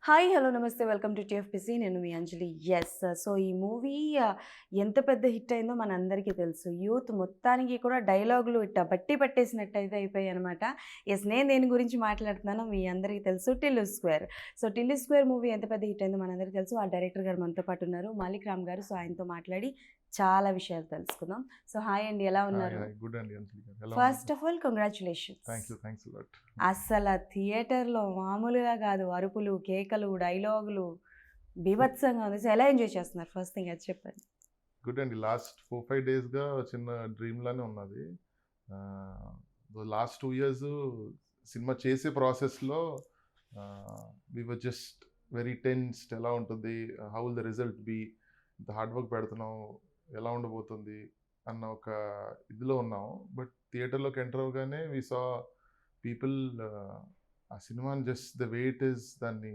Hi! Hello! నమస్తే. Welcome to TFPC. నేను మీ అంజలి. Yes. So, ఈ మూవీ ఎంత పెద్ద హిట్ అయిందో మనందరికీ తెలుసు. యూత్ మొత్తానికి కూడా డైలాగులు బట్టి పట్టేసినట్టయితే అయిపోయాయనమాట. యెస్. నేను దేని గురించి మాట్లాడుతున్నానో మీ అందరికీ తెలుసు. 'Tillu square'. So, 'Tillu square' movie ఎంత పెద్ద హిట్ అయిందో మనందరికీ తెలుసు. ఆ డైరెక్టర్ గారు మనతో పాటు ఉన్నారు. మాలిక్ రామ్ గారు. సో, ఆయనతో మాట్లాడి చాలా విషయాలు తెలుసుకుందాం. సో, హాయ్ అండి. ఎలా హాయ్. ఉన్నారు? హాయ్. గుడ్ అండి అంజలి గారు. ఎలా ఫస్ట్ ఉన్నారు? Of all congratulations. Thanks a lot. అస్సల థియేటర్‌లో మామూలుగా కాదు. అరుపులు, కేకలు, డైలాగులు బీభత్సంగా ఉంది. సో, ఎలా ఎంజాయ్ చేస్తున్నారు? ఫస్ట్ థింగ్ అది చెప్పండి. గుడ్ అండి. లాస్ట్ 4, 5 డేస్‌గా చిన్న డ్రీమ్ లానే ఉన్నది. ఆహ్, లాస్ట్ 2 ఇయర్స్ సినిమా చేసే ప్రాసెస్‌లో we were just very tensed. ఎలా ఉంటుంది? How will the result be? ఇంత హార్డ్ వర్క్ పెడుతున్నాం. ఎలా ఉండబోతుంది? అన్న ఒక ఇదిలో ఉన్నాం. బట్ థియేటర్‌లోకి ఎంటర్ అవ్వగానే వి సా పీపుల్ ఆ సినిమాని just the way it is దాన్ని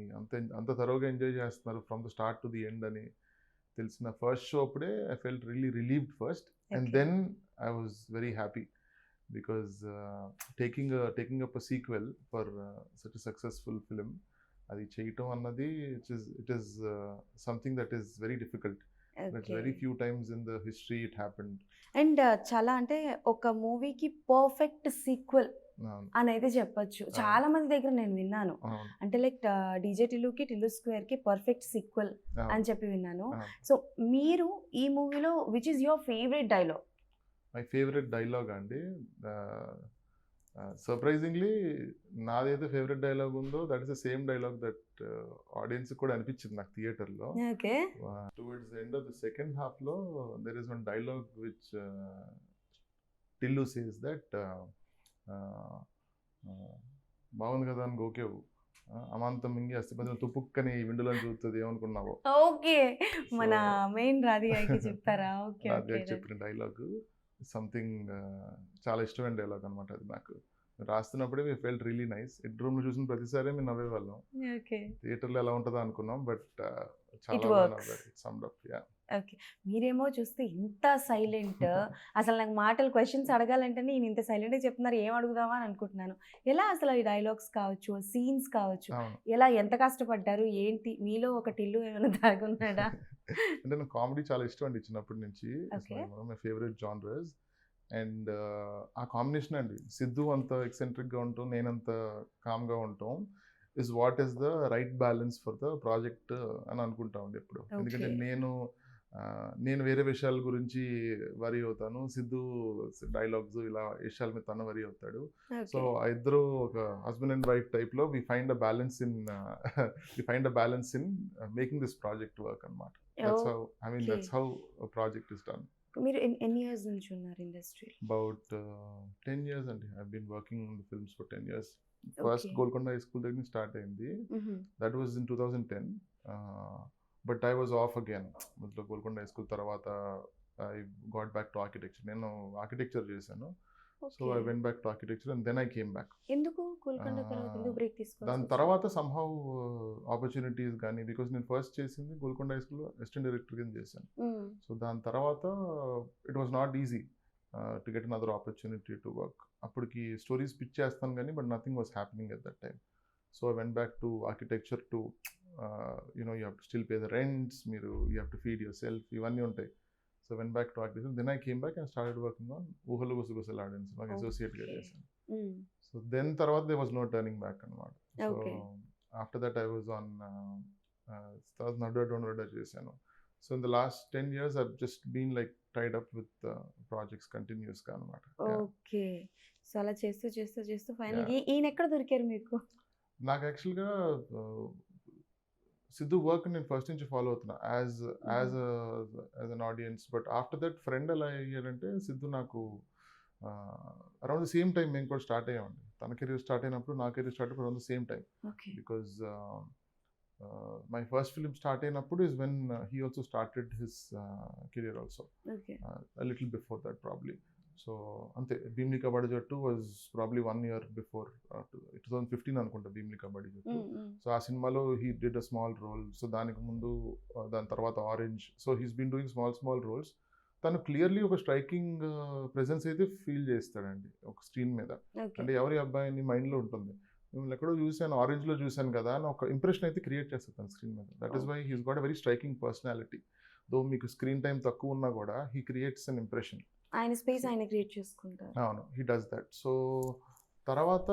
అంత థరోగా ఎంజాయ్ చేస్తున్నారు from the start to the end అని తెలిసిన ఫస్ట్ షో అప్పుడే I felt really relieved first and okay. Then I was very happy because taking up a sequel for such a successful film అది చేయటం అన్నది it is something that is very difficult. That's okay. Very few times in the history it happened. And చాలా అంటే ఒక మూవీకి perfect sequel అవును. అనైతే చెప్పొచ్చు. చాలా మంది దగ్గర నేను విన్నాను. అవును. అంటే లైక్ 'డీజే టిల్లుకి', 'టిల్లు స్క్వేర్‌కి' పర్ఫెక్ట్ సీక్వెల్ అవును. అని చెప్పి విన్నాను. అవును. సో, మీరు ఈ మూవీలో which is your favourite dialogue? My favourite dialogue అండి, సర్ప్రైజింగ్లీ నాదైతే ఫేవరెట్ డైలాగ్ ఉందో that is the same dialogue that audience కూడా అనిపించింది నాకు థియేటర్లో. Okay. Towards the end of the second హాఫ్లో there is one dialogue which Tillu says that బాగుంది కదా అని గోకేవు, అమాంతం మింగి అస్థిపంజరం తుపుక్కని విండులో చూస్తుంది ఏమనుకున్నావో. ఓకే. మన మెయిన్ రాధికకి చెప్తారా? ఓకే. ఓకే. రాధిక చెప్పిన డైలాగ్ సంథింగ్ చాలా ఇష్టమైన డైలాగ్ అనమాట అది నాకు. రాస్తున్నప్పుడే we felt really nice. Head రూమ్‌లో చూసిన ప్రతిసారి మేము నవ్వేవాళ్ళం. ఓకే. థియేటర్‌లో ఎలా ఉంటదో అనుకున్నాం. బట్ చాలా ఇట్ బాగా వర్క్స్. నవ్వారు. It summed up. Yeah! Okay. మీరేమో చూస్తే ఇంత సైలెంట్. అసలు నాకు మాటలు క్వెషన్స్ అడగాలంటేనే ఈయన ఇంత సైలెంట్‌గా చెప్తున్నారు. ఏం అడుగుదామా అని అనుకుంటున్నాను. ఎలా అసలు ఈ డైలాగ్స్ కావచ్చు, సీన్స్ కావచ్చు, అవును. ఎలా ఎంత కష్టపడ్డారు? ఏంటి? మీలో ఒక టిల్లు ఏమైనా దాగున్నాడా? అంటే నాకు కామెడీ చాలా ఇష్టం అండి చిన్నప్పటి నుంచి. Okay. One of my favourite genres. And ఆ కాంబినేషన్ అండి. సిద్ధు అంత ఎక్సెంట్రిక్‌గా ఉంటూ, నేనంత కామ్‌గా ఉంటాం is what is the right balance for the project అని అనుకుంటామండి ఎప్పుడు. ఎందుకంటే ఓకే. నేను వేరే విషయాల గురించి వరీ అవుతాను. సిద్ధు డైలాగ్స్ ఇలా విషయాల మీద తను వరీ అవుతాడు. So okay. ఆ ఇద్దరు ఒక హస్బెండ్ అండ్ వైఫ్ టైప్‌లో we find a balance in making this project work అన్నమాట. Okay. That's how a project is done. మీరు ఎన్ని ఇయర్స్ నుంచి ఉన్నారు ఇండస్ట్రీలో? About 10 years అండి. I've been working on the films for 10 years. First okay. Golconda high school దగ్గర నుంచి start అయింది. హుహు. That was in 2010. But I was off again. మధ్యలో గోల్కొండ హై స్కూల్ తర్వాత I got back to architecture. నేను ఆర్కిటెక్చర్ చేశాను. So okay. I went back to architecture and then I came back. ఎందుకు గోల్కొండ తర్వాత ఎందుకు బ్రేక్ దాని తీసుకోవాల్సొచ్చింది? తర్వాత సంహౌ ఆపర్చునిటీస్ కానీ, బికాస్ నేను ఫస్ట్ చేసింది గోల్కొండ హై స్కూల్‌లో అసిస్టెంట్ డైరెక్టర్ కింద చేశాను. హ్మ్. సో దాని తర్వాత it was not easy to get another opportunity to work. అప్పటికి స్టోరీస్ పిచ్ చేస్తాను కానీ but nothing was happening at that time. So I went back to architecture to you have to still pay the rents, మీరు you have to feed yourself, ఇవన్నీ ఉంటాయి. So went back to architecture. Then I came back and started working on ఊహలు గుసగుసలాడిన సినిమాకి అసోసియేట్గా okay. చేశాను. Hmm. So then తర్వాత they was no turning back అనమాట. So okay. After that I was on నడుడా డోంట్ నడుడా చేశాను. So in the last 10 years I've just been like tied up with projects continuousగా అనమాట. ఓకే. సో, అలా చేస్తూ, చేస్తూ, చేస్తూ Yeah. ఫైనల్‌గా ఈయనెక్కడ దొరికారు మీకు? నాకు యాక్చువల్గా సిద్ధు వర్క్ నేను ఫస్ట్ నుంచి ఫాలో అవుతున్నా as an audience. But after that friend ఎలా అయ్యారంటే సిద్ధు నాకు అరౌండ్ ద సేమ్ టైం మేము కూడా స్టార్ట్ అయ్యామండి. తన కెరీర్ స్టార్ట్ అయినప్పుడు నా కెరీర్ స్టార్ట్ అయినప్పుడు around the same time. Okay. Because my first film start అయినప్పుడు is when he also started his career also okay. Little before that probably. So అంతే, భీమ్లీ కబడ్డీ జట్టు was probably 1 year before 2015 అనుకుంటా భీమ్లీ కబడ్డీ జట్టు. హ్మ్. హ్మ్. సో ఆ సినిమాలో he did a small role. So దానికి ముందు దాని తర్వాత Orange. So he's been doing small roles. తను క్లియర్లీ ఒక స్ట్రైకింగ్ ప్రెజెన్స్ అయితే ఫీల్ చేస్తాడండి ఒక స్క్రీన్ మీద. ఓకే. అంటే ఎవరి అబ్బాయిని మైండ్లో ఉంటుంది. మిమ్మల్ని ఎక్కడో చూశాను, ఆరెంజ్లో చూశాను కదా అని ఒక ఇంప్రెషన్ అయితే క్రియేట్ చేస్తుంది తన స్క్రీన్ మీద. That is why he's got a very striking personality. Though మీకు స్క్రీన్ టైం తక్కువ ఉన్నా కూడా హీ క్రియేట్స్ అన్ ఇంప్రెషన్. ఆయన స్పేస్ ఆయన క్రియేట్ చేసుకుంటారు. అవును, హీ డస్ దట్. సో తర్వాత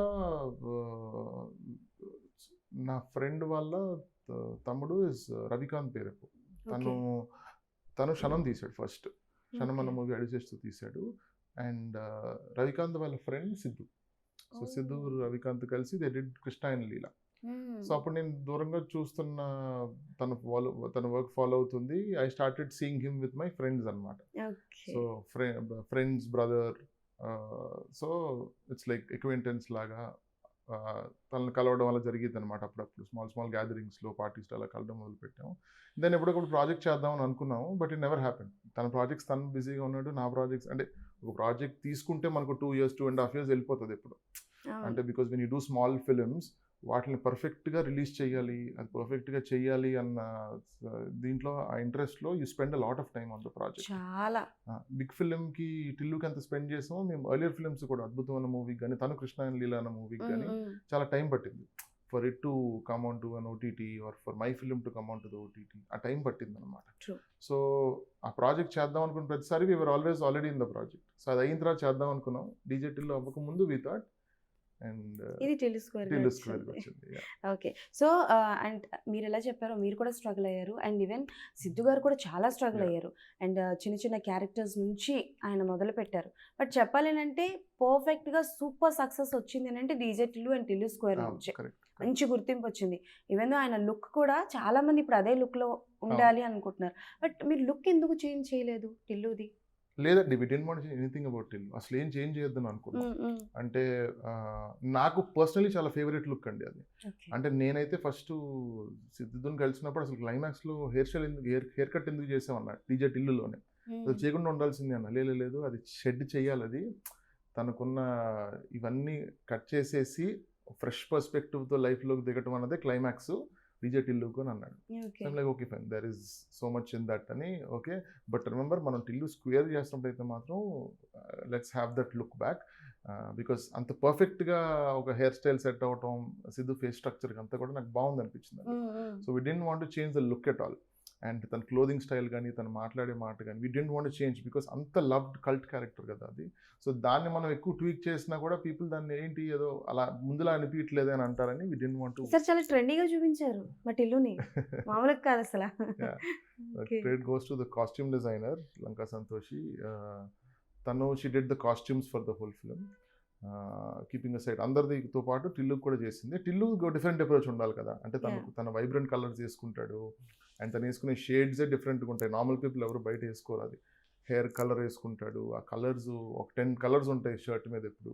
నా ఫ్రెండ్ వాళ్ళ తమ్ముడు ఇస్ రవికాంత్ పేరపు. తను క్షణం తీశాడు ఫస్ట్. క్షణం అన్న మూవీ అడిచేస్తూ తీశాడు. అండ్ రవికాంత్ వాళ్ళ ఫ్రెండ్ సిద్ధు. సో సిద్ధు రవికాంత్ కలిసి they did Krishna and Leela. So అప్పుడు నేను దూరంగా చూస్తున్న తన వర్క్ ఫాలో అవుతుంది. I started seeing him with my friends అనమాట. So friends brother. So it's like acquaintance లాగా తనను కలవడం వల్ల జరిగింది అనమాట. అప్పుడప్పుడు స్మాల్ గ్యాదరింగ్స్లో పార్టీస్లో అలా కలవడం మొదలు పెట్టాము. దెన్ ఎప్పుడొకప్పుడు ప్రాజెక్ట్ చేద్దామని అనుకున్నాము, బట్ ఇట్ నెవర్ హ్యాపెన్. తన ప్రాజెక్ట్స్ తను బిజీగా ఉన్నాడు, నా ప్రాజెక్ట్స్ అంటే ఒక ప్రాజెక్ట్ తీసుకుంటే మనకు 2 years 2.5 years వెళ్ళిపోతుంది ఎప్పుడు. అంటే because when you do small films వాటిని పర్ఫెక్ట్గా రిలీజ్ చేయాలి, అది పర్ఫెక్ట్గా చేయాలి అన్న దీంట్లో ఆ ఇంట్రెస్ట్లో you spend a lot of time on the project. చాలా బిగ్ ఫిలింకి టిల్లుకి ఎంత స్పెండ్ చేసామో మేము ఎర్లియర్ ఫిలిమ్స్ కూడా అద్భుతమైన మూవీకి కానీ తను కృష్ణ అండ్ లీలా అన్న మూవీకి కానీ చాలా టైం పట్టింది. For it to come on to an OTT or for my film to come on to the OTT ఆ టైం పట్టింది అనమాట. సో ఆ ప్రాజెక్ట్ చేద్దాం అనుకున్న ప్రతిసారి we were always already in the project. So అది అయిన తర్వాత చేద్దాం అనుకున్నాం. డీజే టిల్లు అవ్వకముందు వీ థాట్ అండ్ ఇది టిల్లు స్క్వేర్ వచ్చింది. ఓకే. సో అండ్ మీరు ఎలా చెప్పారో మీరు కూడా స్ట్రగుల్ అయ్యారు. అండ్ ఈవెన్ సిద్ధు గారు కూడా చాలా స్ట్రగుల్ అయ్యారు. అండ్ చిన్న క్యారెక్టర్స్ నుంచి ఆయన మొదలు పెట్టారు. బట్ చెప్పాలి అంటే పర్ఫెక్ట్గా సూపర్ సక్సెస్ వచ్చింది అని అంటే DJ Tillu and Tillu square నుంచి మంచి గుర్తింపు వచ్చింది. ఈవెన్ ఆయన లుక్ కూడా చాలా మంది ఇప్పుడు అదే లుక్లో ఉండాలి అనుకుంటున్నారు. బట్ మీరు లుక్ ఎందుకు చేంజ్ చేయలేదు టిల్లుది? లేదండి, we didn't want anything about Tillu. అసలు ఏం చేంజ్ చేయొద్దని అనుకున్నాం. అంటే నాకు పర్సనలీ చాలా ఫేవరెట్ లుక్ అండి అది. అంటే నేనైతే ఫస్ట్ సిద్ధుని కలిసినప్పుడు అసలు క్లైమాక్స్లో హెయిర్ కట్ ఎందుకు చేసామన్నా డీజే టిల్లులోనే. అది చేయకుండా ఉండాల్సిందే అన్న. లేదు అది షెడ్ చేయాలి, అది తనకున్న ఇవన్నీ కట్ చేసేసి ఫ్రెష్ పర్స్పెక్టివ్తో లైఫ్లోకి దిగటం అన్నదే క్లైమాక్స్ డీజే టిల్లుకు అని అన్నాడు. Like okay fine, there is so much in that అని. ఓకే, బట్ రిమెంబర్ మనం టిల్లు స్క్వేర్ చేసినప్పుడు అయితే మాత్రం let's have that look back. Because అంత పర్ఫెక్ట్గా ఒక హెయిర్ స్టైల్ సెట్ అవటం, సిద్ధు ఫేస్ స్ట్రక్చర్ అంతా కూడా నాకు బాగుంది అనిపించింది. So we didn't want to change the look at all. And తన క్లోదింగ్ స్టైల్ కానీ తను మాట్లాడే మాట కానీ we didn't want change because అంత లవ్డ్ కల్ట్ క్యారెక్టర్ కదా అది. సో దాన్ని మనం ఎక్కువ ట్వీక్ చేసినా కూడా పీపుల్ దాన్ని ఏంటి ఏదో అలా ముందులా అనిపించలేదు అని అంటారని we didn't want to. Sir చాలా ట్రెండీగా చూపించారు మా టిల్లుని, మామూలుగా కాదు అసలు. Credit goes to the costume designer Lanka Santhoshi. తను she did the costumes for the whole film. Keeping aside అందరితో పాటు టిల్లుకి కూడా చేసింది. టిల్లు డిఫరెంట్ అప్రోచ్ ఉండాలి కదా. అంటే తన వైబ్రెంట్ కలర్స్ వేసుకుంటాడు అండ్ తను వేసుకునే షేడ్సే డిఫరెంట్గా ఉంటాయి. నార్మల్ పీపుల్ ఎవరు బయట వేసుకోరు. అది హెయిర్ కలర్ వేసుకుంటాడు, ఆ కలర్స్ ఒక 10 colours ఉంటాయి షర్ట్ మీద ఎప్పుడు.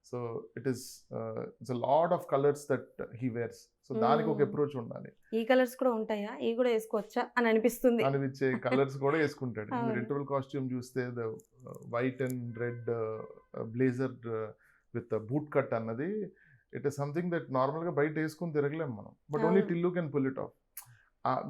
So it's a lot of colours that he wears. So దానికి ఒక అప్రోచ్ ఉండాలి. ఈ కలర్స్ కూడా ఉంటాయా, ఇవి కూడా వేసుకోవచ్చా అని అనిపిస్తుంది. అనిపించే కలర్స్ కూడా వేసుకుంటాడు. మీరు ఇంటర్వల్ కాస్ట్యూమ్ చూస్తే the white and red blazer with boot cut అన్నది ఇట్ ఇస్ సంథింగ్ దట్ నార్మల్గా బయట వేసుకొని తిరగలేము మనం. But only Tillu can pull it off.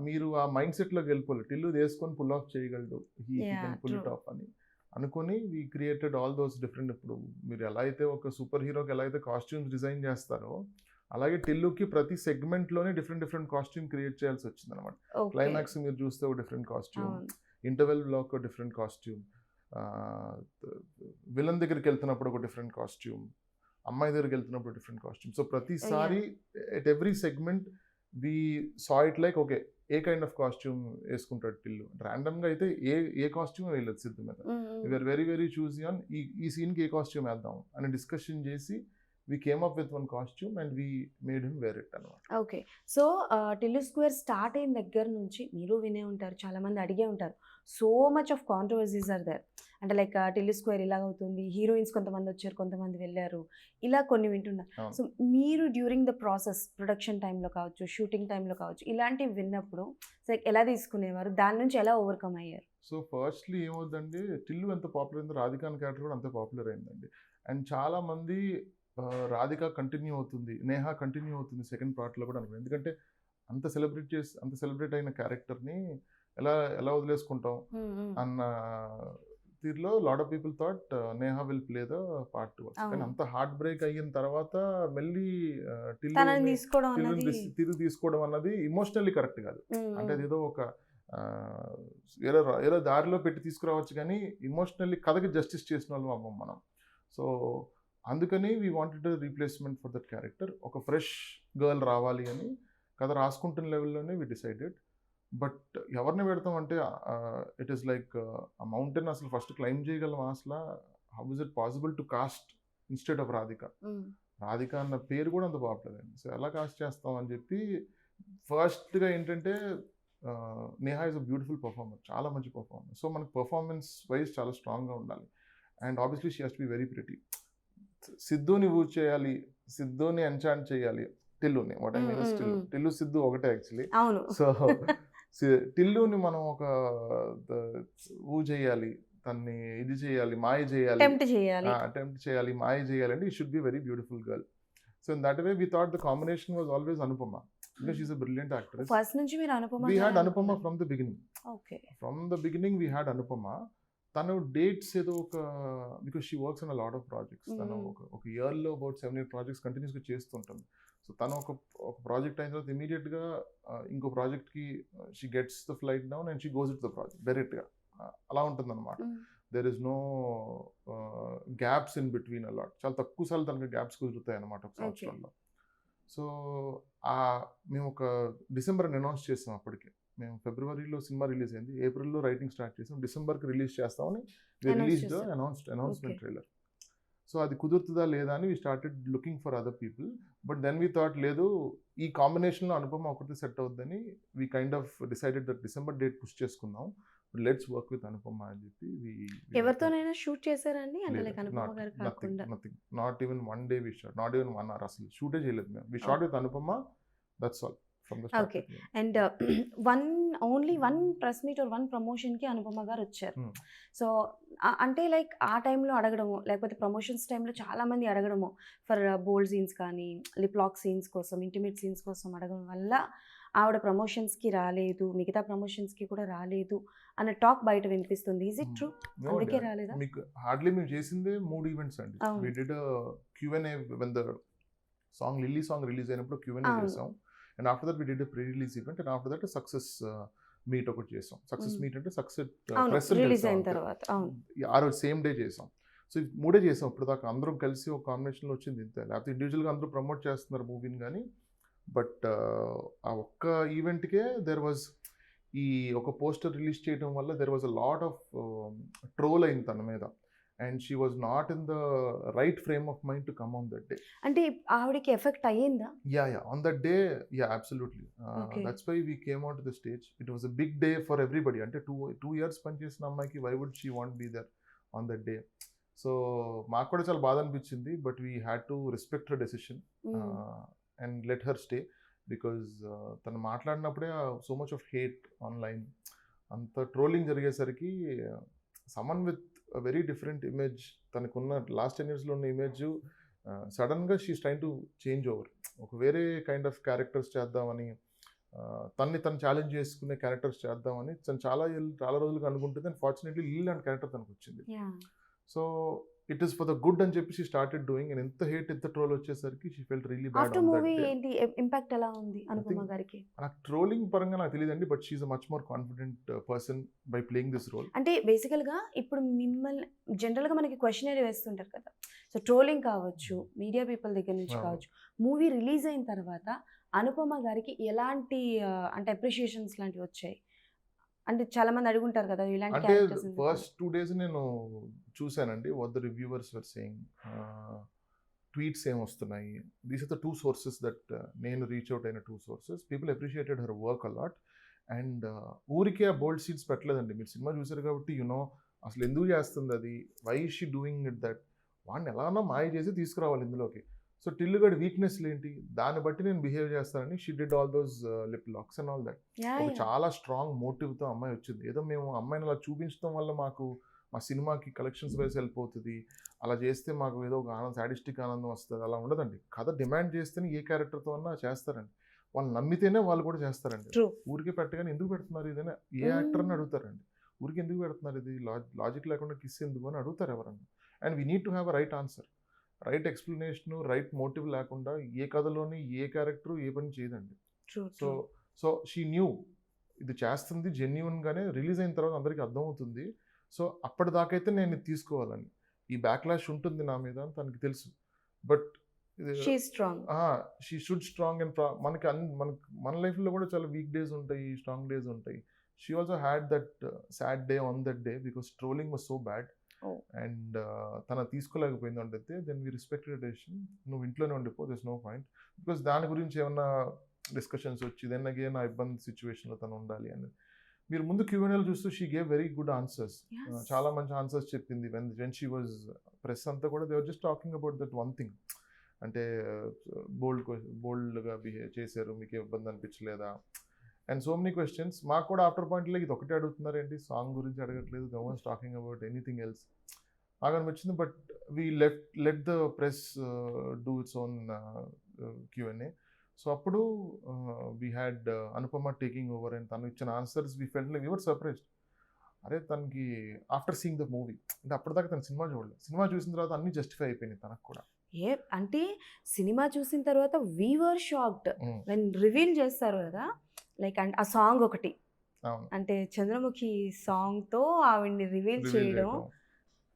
మీరు ఆ మైండ్ సెట్లోకి వెళ్ళిపోవాలి. టిల్లు వేసుకొని పుల్ ఆఫ్ చేయగలడు, he can pull it off అని అనుకొని we created all those different. ఇప్పుడు మీరు ఎలా అయితే ఒక సూపర్ హీరోకి ఎలా అయితే కాస్ట్యూమ్స్ డిజైన్ చేస్తారో అలాగే టిల్లుకి ప్రతి సెగ్మెంట్లోనే డిఫరెంట్ కాస్ట్యూమ్ క్రియేట్ చేయాల్సి వచ్చింది అనమాట. క్లైమాక్స్ మీరు చూస్తే ఒక డిఫరెంట్ కాస్ట్యూమ్, ఇంటర్వెల్ బ్లాక్ ఒక డిఫరెంట్ కాస్ట్యూమ్, విలన్ దగ్గరికి వెళ్తున్నప్పుడు ఒక డిఫరెంట్ కాస్ట్యూమ్, అమ్మాయి దగ్గరికి వెళ్తున్నప్పుడు డిఫరెంట్ కాస్ట్యూమ్. సో ప్రతిసారి at every segment we saw it like okay a kind of costume వేసుకుంటాడు టిల్లు. ర్యాండమ్గా అయితే ఏ కాస్ట్యూమ్ వేయలేదు సిద్ధు మీద. వీఆర్ వెరీ చూసీ ఆన్ ఈ సీన్కి ఏ కాస్ట్యూమ్ వేద్దాం అని డిస్కషన్ చేసి we came up with one costume and we made him wear it అనమాట. Okay. So Tillu square start అయిన దగ్గర నుంచి మీరు వినే ఉంటారు, చాలామంది అడిగే ఉంటారు. So much of controversies are there. అంటే లైక్ టిల్లు స్క్వేర్ ఇలా అవుతుంది, హీరోయిన్స్ కొంతమంది వచ్చారు, కొంతమంది వెళ్ళారు, ఇలా కొన్ని వింటున్నారు. సో మీరు డ్యూరింగ్ ద ప్రాసెస్ ప్రొడక్షన్ టైంలో కావచ్చు, షూటింగ్ టైంలో కావచ్చు, ఇలాంటివి విన్నప్పుడు ఎలా తీసుకునేవారు, దాని నుంచి ఎలా ఓవర్కమ్ అయ్యారు? సో ఫస్ట్లీ ఏమవుతుందండి, టిల్లు ఎంత పాపులర్ అయిందో రాధికాన్ క్యారెక్టర్ కూడా అంత పాపులర్ అయిందండి. అండ్ చాలామంది రాధిక కంటిన్యూ అవుతుంది, నేహా కంటిన్యూ అవుతుంది సెకండ్ పార్ట్లో కూడా అనుకున్నాను. ఎందుకంటే అంత సెలబ్రేట్ అయిన క్యారెక్టర్ని ఎలా వదిలేసుకుంటాం అన్న తీరులో lot of people thought Neha will play the part 2 కానీ అవును. అంత హార్ట్ బ్రేక్ అయిన తర్వాత మళ్ళీ తనని తీసుకోవడం అన్నది తిరిగి తీసుకోవడం అన్నది ఇమోషనల్లీ కరెక్ట్ కాదు. ఉమ్, అంటే ఉమ్. అదేదో ఒక ఏదో ఏదో దారిలో పెట్టి తీసుకురావచ్చు కానీ ఇమోషనల్లీ కథకి జస్టిస్ చేసిన వాళ్ళం అవ్వం మనం. సో అందుకని we wanted replacement for that character. ఒక ఫ్రెష్ గర్ల్ రావాలి అని కథ రాసుకుంటున్న లెవెల్లోనే వి డిసైడెడ్. బట్ ఎవరిని పెడతాం అంటే it is like a mountain అసలు ఫస్ట్ క్లైమ్ చేయగలం అసలు. How is it possible to cast instead of Radhika? Um, Radhika అన్న పేరు కూడా అంత పాపులర్ అయింది. సో ఎలా కాస్ట్ చేస్తాం అని చెప్పి ఫస్ట్గా ఏంటంటే Neha is a beautiful performer, చాలా మంచి పర్ఫార్మర్. సో మనకు పర్ఫార్మెన్స్ వైజ్ చాలా స్ట్రాంగ్గా ఉండాలి. And obviously she has to be very pretty. సిద్ధుని ఊజ్ చేయాలి, సిద్ధుని ఎన్చాంట్ చేయాలి, టిల్లుని what I mean is Tillu. Tillu Siddhu ఒకటే యాక్చువల్లీ. అవును. సో టిల్లుని మనం ఒక ఊ చేయాలి, తన్ని ఇది చేయాలి, మాయ చేయాలి, అటెంప్ట్ చేయాలి. అటెంప్ట్ చేయాలి, మాయ చేయాలి అంటే ఈ should be very beautiful girl. So in that way we thought the combination was always Anupama. Because she's a brilliant actress. First నుంచి మీరు Anupama we had Anupama from the beginning. Okay. From the beginning we had Anupama. తను dates ఏదో ఒక because she works on a lot of projects. తను ఒక ఇయర్లో about 7-8 projects కంటిన్యూస్గా చేస్తుంటుంది. సో తను ఒక ప్రాజెక్ట్ అయిన తర్వాత ఇమీడియట్గా ఇంకో ప్రాజెక్ట్కి she gets the flight down and she goes it the project డైరెక్ట్గా. అలా ఉంటుంది అనమాట. There is no gaps in between a lot. చాలా తక్కువ సార్లు తనకి గ్యాప్స్ కుదురుతాయి అనమాట ఒక సంవత్సరంలో. సో మేము ఒక డిసెంబర్ అనౌన్స్ చేసాం. అప్పటికి మేము ఫిబ్రవరిలో సినిమా రిలీజ్ అయింది, ఏప్రిల్లో రైటింగ్ స్టార్ట్ చేసాం, డిసెంబర్కి రిలీజ్ చేస్తామని release the announcement trailer. So అది కుదురుతుందా లేదా అని we started looking for other people. But then we thought లేదు, ఈ కాంబినేషన్లో అనుపమ ఒకటి సెట్ అవుద్దని we kind of decided that December date push చేసుకుందాం, లెట్స్ వర్క్ విత్ అనుపమ అని చెప్పి. ఎవరితోనైనా షూట్ చేశారండి అంటే లైక్ అనుపమ గారు కాకుండా? Nothing, not even 1 day we shot, not even 1 hour. అసలు షూటే చేయలేదు మేము. We shot with Anupama, that's all from the start. Okay. And only one press meet or one ప్రమోషన్కి అనుపమ గారు వచ్చారు. సో అంటే లైక్ ఆ టైంలో అడగడము, లేకపోతే ప్రమోషన్స్ టైంలో చాలామంది అడగడము ఫర్ బోల్డ్ సీన్స్ కానీ లిప్ లాక్ సీన్స్ కోసం, ఇంటిమేట్ సీన్స్ కోసం అడగడం వల్ల ఆవిడ ప్రమోషన్స్కి రాలేదు, మిగతా ప్రమోషన్స్కి కూడా రాలేదు అన్న టాక్ బయట వినిపిస్తుంది. Is it true? అందుకే రాలేదా? మీకు హార్డ్లీ మేము చేసిందే 3 ఈవెంట్స్ అండి. We did Q&A when the song Lily song release అయినప్పుడు Q&A చేసాం. And after that we did pre release event. And after that success meet ఒకటి చేసాం. సక్సెస్ మీట్ అంటే సక్సెస్ ప్రెస్ రిలీజ్ అయిన తర్వాత ఆ రోజు సేమ్ డే చేసాం. సో 3 చేసాం ఇప్పుడు దాకా. అందరం కలిసి ఒక కాంబినేషన్లో వచ్చింది ఇంతే. లేకపోతే ఇండివిజువల్గా అందరూ ప్రమోట్ చేస్తున్నారు మూవీని కానీ. బట్ ఆ ఒక్క ఈవెంట్కే దెర్ వాజ్ ఈ ఒక పోస్టర్ రిలీజ్ చేయడం వల్ల there was a lot of troll అయింది తన మీద. And she was not in the right frame of mind to come on that day. అంటే ఆవిడకి ఎఫెక్ట్ అయ్యిందా? Yeah, on that day, yeah, absolutely. Okay. That's why we came out to the stage. It was a big day for everybody. Ante 2 years పనిచేసిన అమ్మాయికి why would she want be there on that day? So మాకు కూడా చాలా బాధ అనిపించింది. But we had to respect her decision and let her stay. Because తను మాట్లాడినప్పుడే so much of hate online, అంత ట్రోలింగ్ జరిగేసరికి someone with very different image, తనకున్న లాస్ట్ 10 yearsలో ఉన్న ఇమేజ్ సడన్గా she's trying to change over. ఒక వేరే కైండ్ ఆఫ్ క్యారెక్టర్స్ చేద్దామని, తను ఛాలెంజ్ చేసుకునే క్యారెక్టర్స్ చేద్దామని తను చాలా రోజులుగా అనుకుంటుంది. అండ్ ఫార్చునేట్లీ లీల్ అండ్ క్యారెక్టర్ తనకు వచ్చింది. So it is for the good అని చెప్పి షీ స్టార్టెడ్ డూయింగ్. అండ్ ఎంత హేట్ ఎంత ట్రోల్ వచ్చేసరికి she felt really bad. After movie ఏంటి ఇంపాక్ట్ ఎలా ఉంది అనుపమ గారికి? నాకు ట్రోలింగ్ పరంగా నాకు తెలియదండి. But she's a much more confident person by playing this role. అంటే బేసికల్గా ఇప్పుడు మిమ్మల్ని జనరల్గా మనకి క్వశ్చనరీ వేస్తుంటారు కదా. సో ట్రోలింగ్ కావచ్చు, మీడియా పీపుల్ దగ్గర నుంచి కావచ్చు, మూవీ రిలీజ్ అయిన తర్వాత అనుపమ గారికి ఎలాంటి అంటే అప్రిషియేషన్స్ లాంటివి వచ్చాయి? అంటే చాలా మంది అడుగుంటారు కదా ఇలాంటి అంటే క్యారెక్టర్స్. ఫస్ట్ 2 days నేను చూశానండి what the reviewers were saying. Tweets ఏం వస్తున్నాయి. These are the 2 sources that నేను రీచ్ అవుట్ అయిన 2 sources. People appreciated her work a lot. And ఊరికే ఆ బోల్డ్ సీన్స్ పెట్టలేదండి. మీరు సినిమా చూసారు కాబట్టి యునో అసలు ఎందుకు చేస్తుంది అది, why is she doing it that, వాడిని ఎలానో మాయ చేసి తీసుకురావాలి ఇందులోకి. సో టిల్లుగడి వీక్నెస్లు ఏంటి, దాన్ని బట్టి నేను బిహేవ్ చేస్తానని she did all those lip lakhs and all that. ఒక చాలా స్ట్రాంగ్ మోటివ్తో అమ్మాయి వచ్చింది. ఏదో మేము అమ్మాయిని అలా చూపించడం వల్ల మాకు మా సినిమాకి కలెక్షన్స్ వైజ్ హెల్ప్ అవుతుంది, అలా చేస్తే మాకు ఏదో ఒక సాడిస్టిక్ ఆనందం వస్తుంది, అలా ఉండదండి. కథ డిమాండ్ చేస్తేనే ఏ క్యారెక్టర్తో అన్నా చేస్తారండి. వాళ్ళు నమ్మితేనే వాళ్ళు కూడా చేస్తారండి. ఊరికే పెట్టగానే ఎందుకు పెడుతున్నారు ఇదైనా ఏ యాక్టర్ అని అడుగుతారండి. ఊరికి ఎందుకు పెడుతున్నారు ఇది, లాజిక్ లేకుండా కిస్ ఎందుకు అని అడుగుతారు ఎవరన్నా. And we need to have a right answer, right explanation, right motive లేకుండా ఏ కథలోని ఏ క్యారెక్టర్ ఏ పని చేయదండి. సో సో షీ న్యూ ఇది చేస్తుంది జెన్యున్గానే, రిలీజ్ అయిన తర్వాత అందరికీ అర్థమవుతుంది. సో అప్పటిదాకైతే నేను ఇది తీసుకోవాలని, ఈ బ్యాక్లాష్ ఉంటుంది నా మీద అని తనకి తెలుసు. But she should strong and మనకి మన లైఫ్లో కూడా చాలా వీక్ డేస్ ఉంటాయి, స్ట్రాంగ్ డేస్ ఉంటాయి. She also had that sad day on that day because trolling was so bad. And తన తీసుకోలేకపోయింది అంటే దెన్ వీ రెస్పెక్టెడ్ డెసిషన్, నువ్వు ఇంట్లోనే ఉండిపో, దిస్ నో పాయింట్. బికాస్ దాని గురించి ఏమన్నా డిస్కషన్స్ వచ్చి దెన్ అగైన్ ఆ ఇబ్బంది సిచ్యువేషన్లో తను ఉండాలి అని. మీరు ముందు Q&A చూస్తూ she gave very good answers, చాలా మంచి ఆన్సర్స్ చెప్పింది. వెన్ షీ వాజ్ ప్రెస్ అంతా కూడా they were just talking about that one thing, అంటే బోల్డ్గా బిహేవ్ చేశారు, మీకు ఇబ్బంది అనిపించలేదా, అండ్ సో మెనీ క్వశ్చన్స్. మాకు కూడా ఆఫ్టర్ పాయింట్లో ఇది ఒకటే అడుగుతున్నారు ఏంటి, సాంగ్ గురించి అడగట్లేదు, they was talking about anything else. బాగా అనిపించింది. But we let the press do its own Q&A. So అప్పుడు we had Anupama taking over and తను ఇచ్చిన answers we felt like we were surprised. అరే తనకి ఆఫ్టర్ సీయింగ్ ద మూవీ, అంటే అప్పటిదాకా తను సినిమా చూడలేదు, సినిమా చూసిన తర్వాత అన్నీ జస్టిఫై అయిపోయినాయి తనకు కూడా. అంటే సినిమా చూసిన తర్వాత we were shocked when reveal చేస్తారు కదా, లైక్ ఆ సాంగ్ ఒకటి, అంటే చంద్రముఖి సాంగ్తో ఆవిడ్ని రివీల్ చేయడం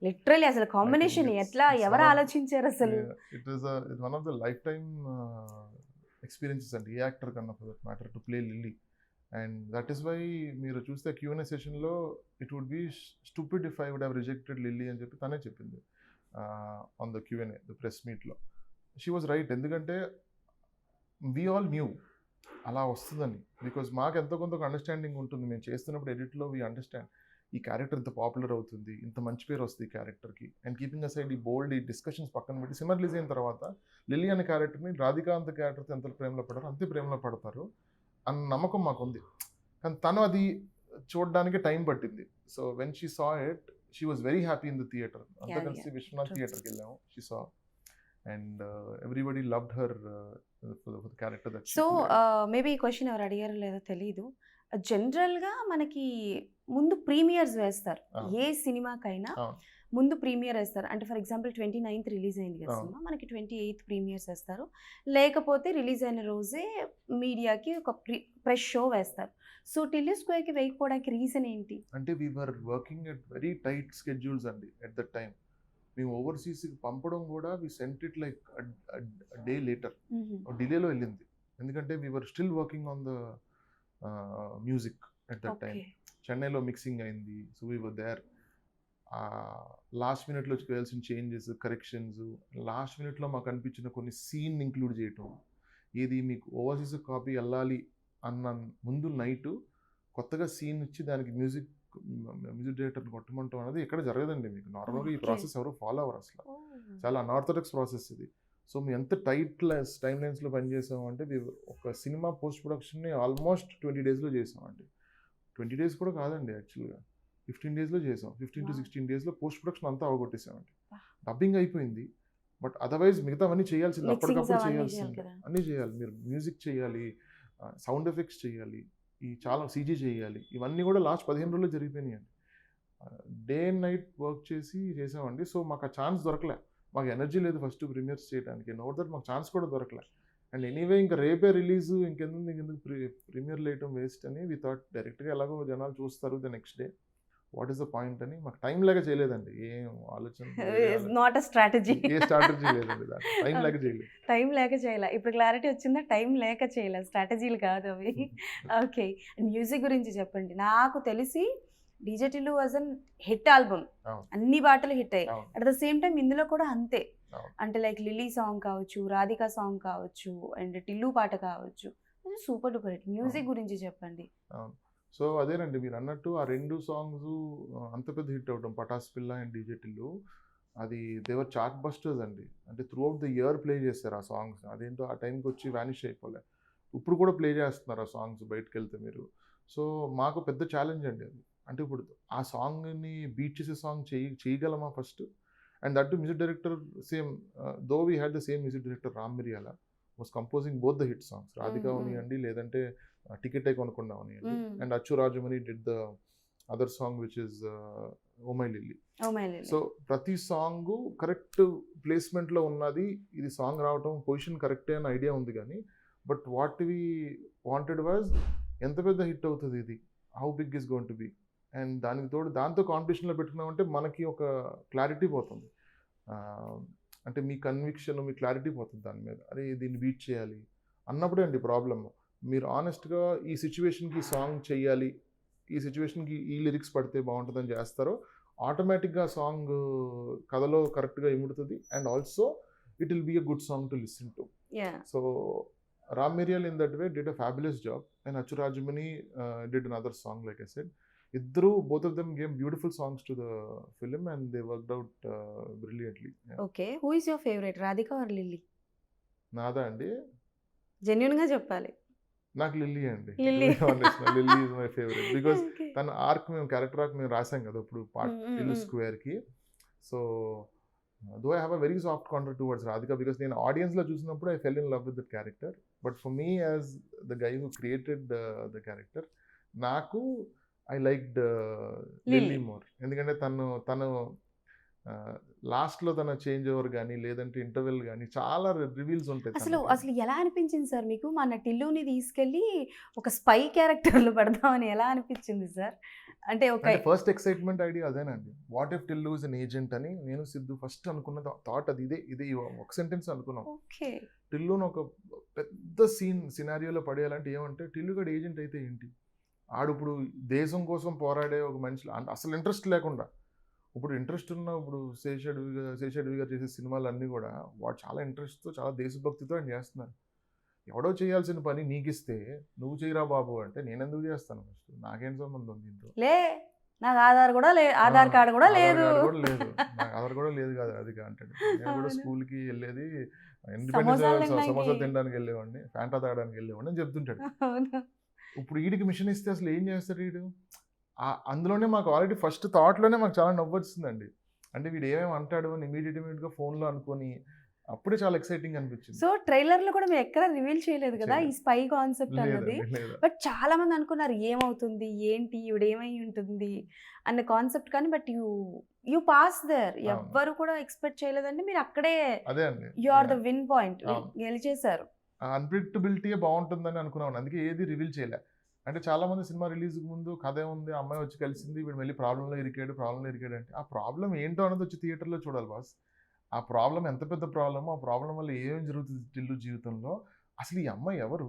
లిటరలీ అసలు కాంబినేషన్ ఎట్లా, ఎవరు ఆలోచించారు అసలు? It is one of the lifetime experiences అండి, ఏ యాక్టర్ కన్నా for that matter, to play Lily. And that is why మీరు చూస్తే Q&A సెషన్లో it would be stupid if I would have rejected Lily అని చెప్పి తనే చెప్పింది on the Q&A, the press మీట్లో. షీ వాజ్ రైట్, ఎందుకంటే వీ ఆల్ న్యూ అలా వస్తుందని. బికాజ్ మాకు ఎంతో కొంత అండర్స్టాండింగ్ ఉంటుంది, మేము చేస్తున్నప్పుడు ఎడిట్లో వీ అండర్స్టాండ్ ఈ క్యారెక్టర్ ఇంత పాపులర్ అవుతుంది, ఇంత మంచి పేరు వస్తుంది ఈ క్యారెక్టర్కి. అండ్ కీపింగ్ అసైడ్ ఈ బోల్డ్ ఈ డిస్కషన్స్ పక్కన పెట్టి, సినిమా రిలీజ్ అయిన తర్వాత లిల్లీ అనే క్యారెక్టర్ని రాధికా అంత క్యారెక్టర్తో ఎంత ప్రేమలో పడతారో అంతే ప్రేమలో పడతారు అన్న నమ్మకం మాకు ఉంది. కానీ తను అది చూడడానికి టైం పట్టింది. So when she saw it she was very happy in the theatre. అంతా కలిసి విశ్వనాథ్ థియేటర్కి వెళ్ళాము. She saw and everybody loved her for the character that. So maybe ఈ క్వశ్చన్ ఎవరు అడిగారో లేదో తెలీదు, జనరల్గా మనకి ముందు ప్రీమియర్స్ వేస్తారు ఏ సినిమాకైనా, ముందు ప్రీమియర్ వేస్తారు. అంటే ఫర్ ఎగ్జాంపుల్ 29th రిలీజ్ అయింది కదా సినిమా, మనకి 28th ప్రీమియర్స్ వేస్తారు, లేకపోతే రిలీజ్ అయిన రోజే మీడియాకి ఒక ప్రెస్ షో వేస్తారు. సో టిల్లీ స్క్వేర్కి వేయకపోవడానికి రీజన్ ఏంటి? అంటే we were working at very tight schedules అండి ఎట్ దట్ టైం. మేము ఓవర్సీస్కి పంపడం కూడా we sent it like day later, డిలేలో వెళ్ళింది. ఎందుకంటే we were still working on the music at that time. చెన్నైలో మిక్సింగ్ అయింది, so we were there. Last మినిట్లో చేయాల్సిన చేంజెస్, కరెక్షన్స్, లాస్ట్ మినిట్లో మాకు అనిపించిన కొన్ని సీన్ ఇంక్లూడ్ చేయటం, ఏది మీకు ఓవర్సీస్ కాపీ వెళ్ళాలి అన్న ముందు నైటు కొత్తగా సీన్ ఇచ్చి దానికి మ్యూజిక్ డైరెక్టర్ని కొట్టమంటాం అనేది ఎక్కడ జరగదండి. మీకు నార్మల్గా ఈ ప్రాసెస్ ఎవరు ఫాలో అవ్వరు అసలు, చాలా అన్ఆర్థడాక్స్ ప్రాసెస్ ఇది. సో మేము ఎంత టైట్ టైం లైన్స్లో పనిచేసామంటే ఒక సినిమా పోస్ట్ ప్రొడక్షన్ని ఆల్మోస్ట్ 20 daysలో చేసామండి. 20 days కూడా కాదండి, యాక్చువల్గా 15 daysలో చేసాం. 15 to 16 daysలో పోస్ట్ ప్రొడక్షన్ అంతా అవగొట్టేసామండి. డబ్బింగ్ అయిపోయింది, బట్ అదర్వైజ్ మిగతా అవన్నీ చేయాల్సింది, అప్పటికప్పుడు చేయాల్సింది అన్నీ చేయాలి. మీరు మ్యూజిక్ చేయాలి, సౌండ్ ఎఫెక్ట్స్ చేయాలి, ఈ చాలా CG చేయాలి, ఇవన్నీ కూడా లాస్ట్ 15 రోజుల్లో జరిగిపోయినాయండి. డే అండ్ నైట్ వర్క్ చేసామండి. సో మాకు ఆ ఛాన్స్ దొరకలే, మాకు ఎనర్జీ లేదు ఫస్ట్ ప్రీమియర్స్ చేయడానికి, నోట్ దట్ మాకు ఛాన్స్ కూడా దొరకలే. అండ్ ఎనీవే ఇంకా రేపే రిలీజ్, ఇంకెందుకు ప్రీమియర్ లేయటం వేస్ట్ అని వి థాట్, డైరెక్ట్గా ఎలాగో జనాలు చూస్తారు the next day, what is the point అని. మాకు టైం లేక చేయలేదండి, ఏం ఆలోచన, not a strategy, A strategy లేదండి, టైం లేక చేయలేదు. టైం లేక చేయలే, ఇప్పుడు క్లారిటీ వచ్చిందా? టైం లేక చేయలేదు, స్ట్రాటజీలు కాదు అవి. ఓకే, మ్యూజిక్ గురించి చెప్పండి. నాకు తెలిసి DJ Tillu was an hit album, అన్ని పాటలు హిట్ అయ్యాయి. అట్ ద సేమ్ టైం ఇందులో కూడా అంతే, అంటే లైక్ లిల్లీ సాంగ్ కావచ్చు, రాధికా సాంగ్ కావచ్చు, అండ్ టిల్లు పాట కావచ్చు, సూపర్ డూపర్ హిట్. మ్యూజిక్ గురించి చెప్పండి. సో అదేనండి మీరు అన్నట్టు, ఆ 2 songs అంత పెద్ద హిట్ అవడం, పటాస్ పిల్ల అండ్ డీజే టిల్లు, అది దేవర్ చార్ట్ బస్టర్స్ అండి. అంటే through out the year play చేస్తారు ఆ సాంగ్స్. అదేంటో ఆ టైంకి వచ్చి వ్యానిష్ అయిపోలే, ఇప్పుడు కూడా ప్లే చేస్తున్నారు ఆ సాంగ్స్ బయటకు వెళ్తే మీరు. సో మాకు పెద్ద ఛాలెంజ్ అండి అది. అంటే ఇప్పుడు ఆ సాంగ్ని బీట్ చేసే సాంగ్ చేయగలమా first? And that music director same, though we had the same music director Ram Miriyala was composing both the hit songs, Radhika అవనియండి లేదంటే టికెటే కొనకుండా అవనియండి, and Achu Rajamani did the other song which is oh my Lilly. Oh my Lilly. So ప్రతి song correct ప్లేస్మెంట్లో ఉన్నది. ఇది song రావటం పొజిషన్ కరెక్టే అని ఐడియా ఉంది కానీ but what we wanted was ఎంత పెద్ద హిట్ అవుతుంది ఇది, how big is going to be. And దానికి తోడు దాంతో కాంపిటీషన్లో పెట్టుకున్నామంటే మనకి ఒక క్లారిటీ పోతుంది. అంటే మీ కన్విక్షన్, మీ క్లారిటీ పోతుంది దాని మీద. అరే దీన్ని బీట్ చేయాలి అన్నప్పుడే అండి ప్రాబ్లమ్. మీరు ఆనెస్ట్గా ఈ సిచ్యువేషన్కి సాంగ్ చెయ్యాలి, ఈ సిచ్యువేషన్కి ఈ లిరిక్స్ పడితే బాగుంటుందని చేస్తారో ఆటోమేటిక్గా సాంగ్ కథలో కరెక్ట్గా ఇముడుతుంది. And also it will be a good song to listen to. So Ram Miriyala in that way did a fabulous job and Achu Rajamani did another song like I said. ఇద్దరు both of them gave beautiful songs to the film and they worked out brilliantly. Okay, who is your favourite, Radhika or Lilly? నాదా అండి? జెన్యున్గా చెప్పాలి. నాకు Lilly అండి. Lilly. Lilly is my favourite because తన arc మేము character arc మేము రాసాం కదా ఇప్పుడు పార్ట్ టిల్లు స్క్వేర్కి. So though I have a very soft contract towards Radhika because నేను ఆడియన్స్లో చూసినప్పుడు I fell in love with that character. But for me as the guy who created the character, నాకు ఐ లైక్డ్ లిల్లీ మోర్. ఎందుకంటే తను లాస్ట్లో తన change over కానీ లేదంటే ఇంటర్వెల్ కానీ చాలా రివీల్స్ ఉంటాయి. అసలు ఎలా అనిపించింది సార్ మీకు మన టిల్లుని తీసుకెళ్ళి ఒక స్పై క్యారెక్టర్లో పెడదామని ఎలా అనిపించింది సార్? అంటే ఒక ఫస్ట్ ఎక్సైట్మెంట్ ఐడియా అదేనండి. What if Tillu is an agent అని నేను సిద్ధు ఫస్ట్ అనుకున్న థాట్ అది. ఇదే ఒక సెంటెన్స్ అనుకున్నాం. టిల్లును ఒక పెద్ద సినారియోలో పడేయాలంటే ఏమంటే టిల్లు గడు ఏజెంట్ అయితే ఏంటి, ఆడు ఇప్పుడు దేశం కోసం పోరాడే ఒక మనిషిలో అంటే అసలు ఇంట్రెస్ట్ లేకుండా, ఇప్పుడు ఇంట్రెస్ట్ ఉన్న ఇప్పుడు శేషాడ్వి గారు చేసే సినిమాలు అన్నీ కూడా వాడు చాలా ఇంట్రెస్ట్తో చాలా దేశభక్తితో ఆయన చేస్తున్నారు. ఎవడో చేయాల్సిన పని నీకు ఇస్తే నువ్వు చేయరా బాబు అంటే నేను ఎందుకు చేస్తాను, ఫస్ట్ నాకేం సంబంధం దీంతో, లే నాకు ఆధార్ కూడా ఆధార్ కార్డు కూడా లేదు, నాకు ఆధార్ కూడా లేదు కదా అది అంటాడు. నేను కూడా స్కూల్కి వెళ్ళేది ఇండిపెండెన్స్ సమోసాలు తినడానికి వెళ్ళేవాడిని, ఫ్యాంటా తాగడానికి వెళ్ళేవాడిని అని చెప్తుంటాడు. ఇప్పుడు వీడికి మిషన్ ఇస్తే అసలు ఏం చేస్తాడు వీడు? అందులోనే మాకు ఆల్రెడీ ఫస్ట్ థాట్లోనే మాకు చాలా నవ్వు వచ్చిందండి. అంటే వీడు ఏమేమి అంటాడు అని ఇమీడియట్గా ఫోన్లో అనుకొని అప్పుడే చాలా ఎక్సైటింగ్ అనిపించింది. సో ట్రైలర్లో కూడా మీరు ఎక్కడ రివీల్ చేయలేదు కదా ఈ స్పై కాన్సెప్ట్ అన్నది. బట్ చాలా మంది అనుకున్నారు ఏమవుతుంది ఏంటి ఈవిడ ఏమై ఉంటుంది అన్న కాన్సెప్ట్, కానీ బట్ యూ పాస్ దేర్. ఎవ్వరు కూడా ఎక్స్పెక్ట్ చేయలేదండి, మీరు అక్కడే అదే అండి you are the win point, గెలిచేశారు. అన్ప్రెడిక్టబిలిటీ బాగుంటుందని అనుకున్నాను, అందుకే ఏది రివీల్ చేయలే. అంటే చాలా మంది సినిమా రిలీజ్కి ముందు కథ ఉంది, అమ్మాయి వచ్చి కలిసింది, వీడు మళ్ళీ ప్రాబ్లంలో ఇరికాడు అంటే ఆ ప్రాబ్లం ఏంటో అన్నది వచ్చి థియేటర్లో చూడాలి బాస్. ఆ ప్రాబ్లం ఎంత పెద్ద ప్రాబ్లమో, ఆ ప్రాబ్లం వల్ల ఏమేమి జరుగుతుంది టిల్లు జీవితంలో, అసలు ఈ అమ్మాయి ఎవరు,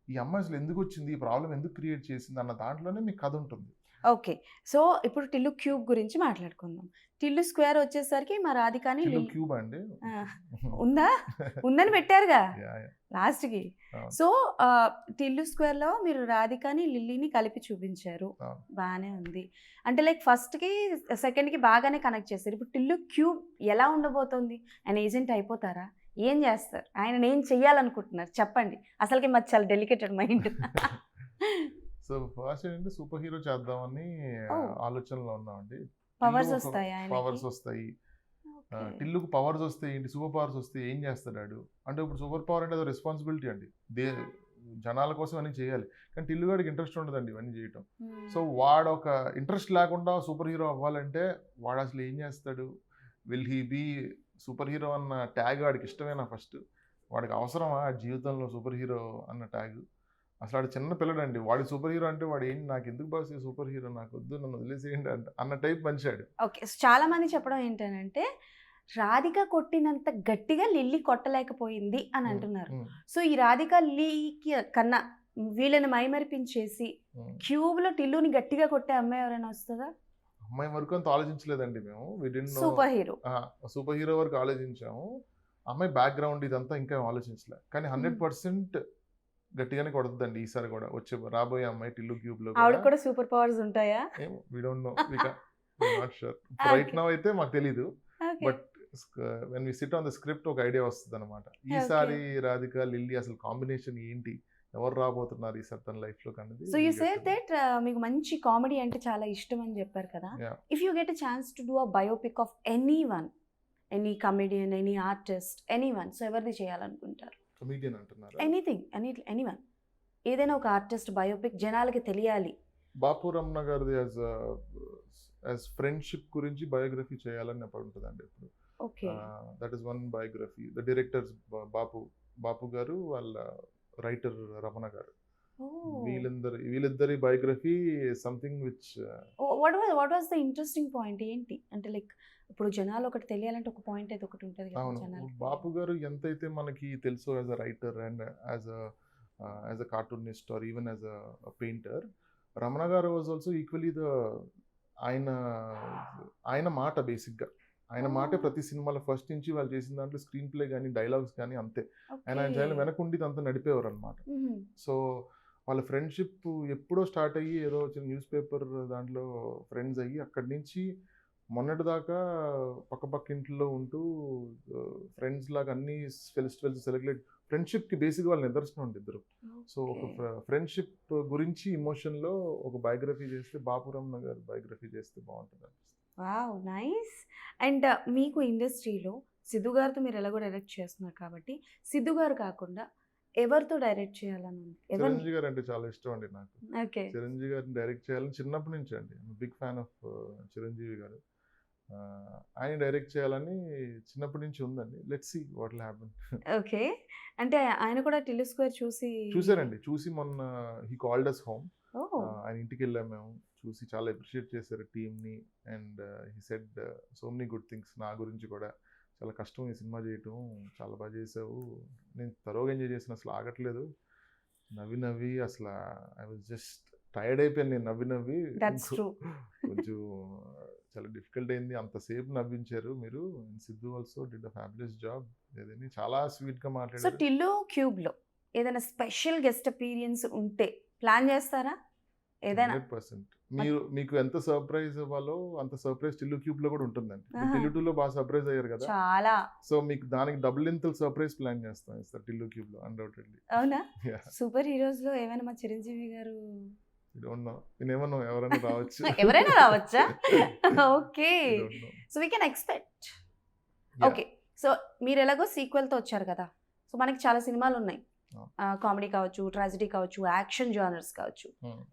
ఈ అమ్మాయి అసలు ఎందుకు వచ్చింది, ఈ ప్రాబ్లం ఎందుకు క్రియేట్ చేసింది అన్న దాంట్లోనే మీకు కథ ఉంటుంది. ఓకే, సో ఇప్పుడు టిల్లు క్యూబ్ గురించి మాట్లాడుకుందాం. టిల్లు స్క్వేర్ వచ్చేసరికి మా రాధికాని క్యూబ్ అండి ఉందని పెట్టారుగా లాస్ట్కి. సో టిల్లు స్క్వేర్లో మీరు రాధికాని లిల్లీని కలిపి చూపించారు, బాగానే ఉంది. అంటే లైక్ ఫస్ట్కి సెకండ్కి బాగానే కనెక్ట్ చేస్తారు. ఇప్పుడు టిల్లు క్యూబ్ ఎలా ఉండబోతుంది? ఆయన ఏజెంట్ అయిపోతారా? ఏం చేస్తారు? ఆయన ఏం చెయ్యాలనుకుంటున్నారు చెప్పండి. అసలుకి మాది చాలా డెలికేటెడ్ మైండ్. సో ఫస్ట్ ఏంటంటే సూపర్ హీరో చేద్దామని ఆలోచనలో ఉన్నామండి. పవర్స్ వస్తాయి, టిల్లుకు పవర్స్ వస్తాయి, ఏంటి సూపర్ పవర్స్ వస్తాయి, ఏం చేస్తాడు అంటే ఇప్పుడు సూపర్ పవర్ అంటే అది రెస్పాన్సిబిలిటీ అండి, జనాల కోసం అన్నీ చేయాలి. కానీ టిల్లు గాడికి ఇంట్రెస్ట్ ఉండదండి ఇవన్నీ చేయటం. సో వాడు ఒక ఇంట్రెస్ట్ లేకుండా సూపర్ హీరో అవ్వాలంటే వాడు అసలు ఏం చేస్తాడు, will he be super hero అన్న ట్యాగ్ వాడికి ఇష్టమేనా? ఫస్ట్ వాడికి అవసరమా జీవితంలో సూపర్ హీరో అన్న ట్యాగ్? అసలు వాడు చిన్న పిల్లడు అండి, వాడి సూపర్ హీరో అంటే వాడు ఏంటి, నాకు ఎందుకు బాస్ సూపర్ హీరో, నాకు వద్దు, నన్ను వదిలేసేయండి అన్న టైప్ మనిషాడు. ఓకే, చాలా మంది చెప్పడం ఏంటంటే రాధిక కొట్టినంత గట్టిగా లిల్లీ కొట్టలేకపోయింది అని అంటున్నారు. సో ఈ రాధిక లిల్లీకి కన్నా వీళ్ళని మైమరిపించేసి క్యూబ్లో టిల్లుని గట్టిగా కొట్టే అమ్మాయి ఎవరైనా వస్తుందా? అమ్మాయి వరకు అంత ఆలోచించలేదండి మేము. సూపర్ హీరో వరకు ఆలోచించాము, అమ్మాయి బ్యాక్గ్రౌండ్ ఇదంతా ఇంకా ఆలోచించలే. కానీ 100% గట్టిగానే కొడుతుందండి ఈసారి కూడా వచ్చే రాబోయే అమ్మాయి టిల్లు క్యూబ్ లో. ఆవిడ కూడా సూపర్ పవర్స్ ఉంటాయా? We don't know, not sure right now అయితే మాకు తెలీదు. But when we sit on the script ఒక ఐడియా వస్తుంది అనమాట. ఈసారి రాధిక లిల్లీ అసలు కాంబినేషన్ ఏంటి, ఎవరు రాబోతున్నారు ఈసారి తన లైఫ్ లో కన్నది. సో యూ సేడ్ దట్ మీకు మంచి కామెడీ అంటే చాలా ఇష్టం అని చెప్పారు కదా. If you get a chance to do a biopic of anyone, any comedian, any artist, anyone, so ఎవరిది చేయాలనుకుంటారు? కమెడియన్ అంటున్నారు, ఎనీథింగ్, ఎనీవన్, ఏదైనా ఒక ఆర్టిస్ట్ బయోపిక్ జనాలకి తెలియాలి, బాపు రమణ గారిది యాజ్ ఫ్రెండ్షిప్ గురించి బయోగ్రఫీ చేయాలని అప్పుడు ఉంటుందండి ఇప్పుడు. Okay. That is one biography. The directors Bapu garu, వాళ్ళ రైటర్ రమణ గారు. వీళ్ళిద్దరి biography something which what was the interesting point ఏంటి అంటే లైక్ ఇప్పుడు జనాలు ఒకటి తెలియాలంటే ఒక పాయింట్ అయితే ఒకటి ఉంటుంది కదా అవును. జనాలకి. బాపు గారు ఎంతైతే మనకి తెలుసో as a writer and as a cartoonist or even as a painter, Ramana garu was also equally ఆయన ఆయన మాట బేసిక్గా ఆయన మాటే ప్రతి సినిమాలో ఫస్ట్ నుంచి వాళ్ళు చేసిన దాంట్లో స్క్రీన్ ప్లే కానీ డైలాగ్స్ కానీ అంతే. ఆయన వెనకుండి అంతా నడిపేవారు అనమాట. సో వాళ్ళ ఫ్రెండ్షిప్ ఎప్పుడో స్టార్ట్ అయ్యి ఏదో వచ్చిన న్యూస్ పేపర్ దాంట్లో ఫ్రెండ్స్ అయ్యి అక్కడి నుంచి మొన్నటి దాకా పక్క ఇంట్లో ఉంటూ ఫ్రెండ్స్ లాగా అన్ని ఫెస్టివల్స్ సెలబ్రేట్. ఫ్రెండ్షిప్కి బేసిక్గా వాళ్ళు నిదర్శనం ఉండి ఇద్దరు. సో ఒక ఫ్రెండ్షిప్ గురించి ఇమోషన్లో ఒక బయోగ్రఫీ చేస్తే బాపు రమణ గారు బయోగ్రఫీ చేస్తే బాగుంటుంది అనిపిస్తుంది. Wow nice. అండ్ మీకు ఇండస్ట్రీలో సిద్ధు గారితో మీరు ఎలాగో డైరెక్ట్ చేస్తున్నారు కాబట్టి సిద్ధు గారు కాకుండా ఎవరితో డైరెక్ట్ చేయాలని ఉంది? చిరంజీవి గారు అంటే చాలా ఇష్టం అండి నాకు. ఓకే. చిరంజీవి గారిని డైరెక్ట్ చేయాలని చిన్నప్పటి నుంచి అండి. బిగ్ ఫ్యాన్ ఆఫ్ చిరంజీవి గారు. ఆయన డైరెక్ట్ చేయాలని చిన్నప్పటి నుంచి ఉందండి. Let's see what will happen. Okay. అంటే ఆయన కూడా టిల్లు స్క్వేర్ చూసారండి. చూసి మొన్న హీ కాల్డ్ అస్ హోమ్. ఓ ఆయన ఇంటికి వెళ్ళాం మేము. చూసి చాలా అప్రిషియేట్ చేశారు టీమ్ని. And he said so many good things నా గురించి కూడా. చాలా కష్టం ఈ సినిమా చేయటం, చాలా బాగా చేసావు, నేను తరోగా ఎంజాయ్ చేసిన, అసలు ఆగట్లేదు, నవ్వి అసలు ఐ వాజ్ జస్ట్ టైర్డ్ అయిపోయాను నేను నవ్వి. కొంచెం చాలా డిఫికల్ట్ అయింది, అంతసేపు నవ్వించారు మీరు. Siddhu also did a fabulous job. ఏదని చాలా స్వీట్గా సో మాట్లాడారు. టిల్లు క్యూబ్లో ఏదైనా స్పెషల్ గెస్ట్ అపీరియన్స్ ఉంటే ప్లాన్ చేస్తారా ఏదైనా? 100%. మీకు ఎంత సర్ప్రైజ్ ఇవ్వాలో అంత సర్ప్రైజ్ టిల్లు క్యూబ్ లో కూడా ఉంటుందండి. టిల్లు 2 లో బాగా సర్ప్రైజ్ అయ్యారు కదా, చాలా. సో మీకు దానికి డబుల్ ఇంతలు సర్ప్రైజ్ ప్లాన్ చేస్తాం సార్ టిల్లు క్యూబ్ లో అన్డౌటెడ్లీ. అవునా? సూపర్ హీరోస్ లో ఏమైనా మా చిరంజీవి గారు నేనేమన్నా ఎవరైనా రావచ్చు. ఎవరైనా రావచ్చా? Okay. So we can expect. Okay. So మీరు ఎలాగో సీక్వెల్తో వచ్చారు కదా, సో మనకి చాలా సినిమాలు ఉన్నాయి, కామెడీ కావచ్చు, ట్రాజడీ కావచ్చు, యాక్షన్ జానర్స్ కావచ్చు.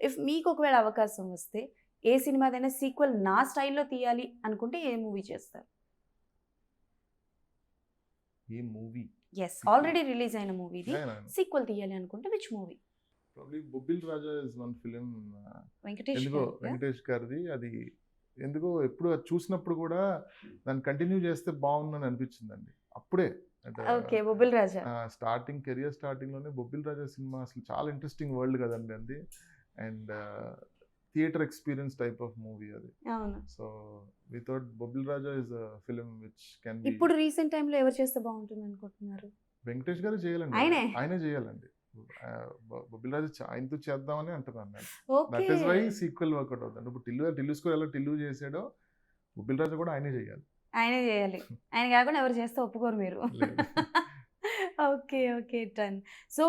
ఇఫ్ మీకు ఒకవేళ అవకాశం వస్తే ఏ సినిమాదైనా సీక్వెల్ నా స్టైల్లో తీయాలి అనుకుంటే ఏ మూవీ చేస్తారు? ఏ మూవీ? ఎస్, ఆల్రెడీ రిలీజ్ అయిన మూవీది సీక్వెల్ తీయాలి అనుకుంటే which movie? Probably Bobbili Raja is one film. Venkatesh Venkatesh గారిది. అది ఎందుకో ఎప్పుడు అది చూసినప్పుడు కూడా దాన్ని కంటిన్యూ చేస్తే బాగుందని అనిపించిందండి అప్పుడే. ఓకే. బొబ్బిల్ రాజా కెరియర్ స్టార్టింగ్ లోనే బొబ్బిల్ రాజా సినిమా అసలు చాలా ఇంట్రెస్టింగ్ వరల్డ్ కదండి అది. And theatre experience type of movie అది. అవును. So we thought Bobbili Raja is a film which can be. ఇప్పుడు రీసెంట్ టైం లో ఎవరు చేస్తే బాగుంటుంది అనుకుంటున్నారు? వెంకటేష్ గారు చేయాలండి. ఆయనే చేయాలండి. బొబ్బిల్ రాజా ఆయనతో చేద్దామని అంటున్నాను నేను. That is why sequel work out అవుతుంది. ఇప్పుడు టిల్లు స్కోర్ ఎలా టిల్లు చేసాడో బొబ్బిల్ రాజా కూడా ఆయనే చేయాలి. ఆయన కాకుండా ఎవరు చేస్తే ఒప్పుకోరు మీరు. ఓకే. Okay done. సో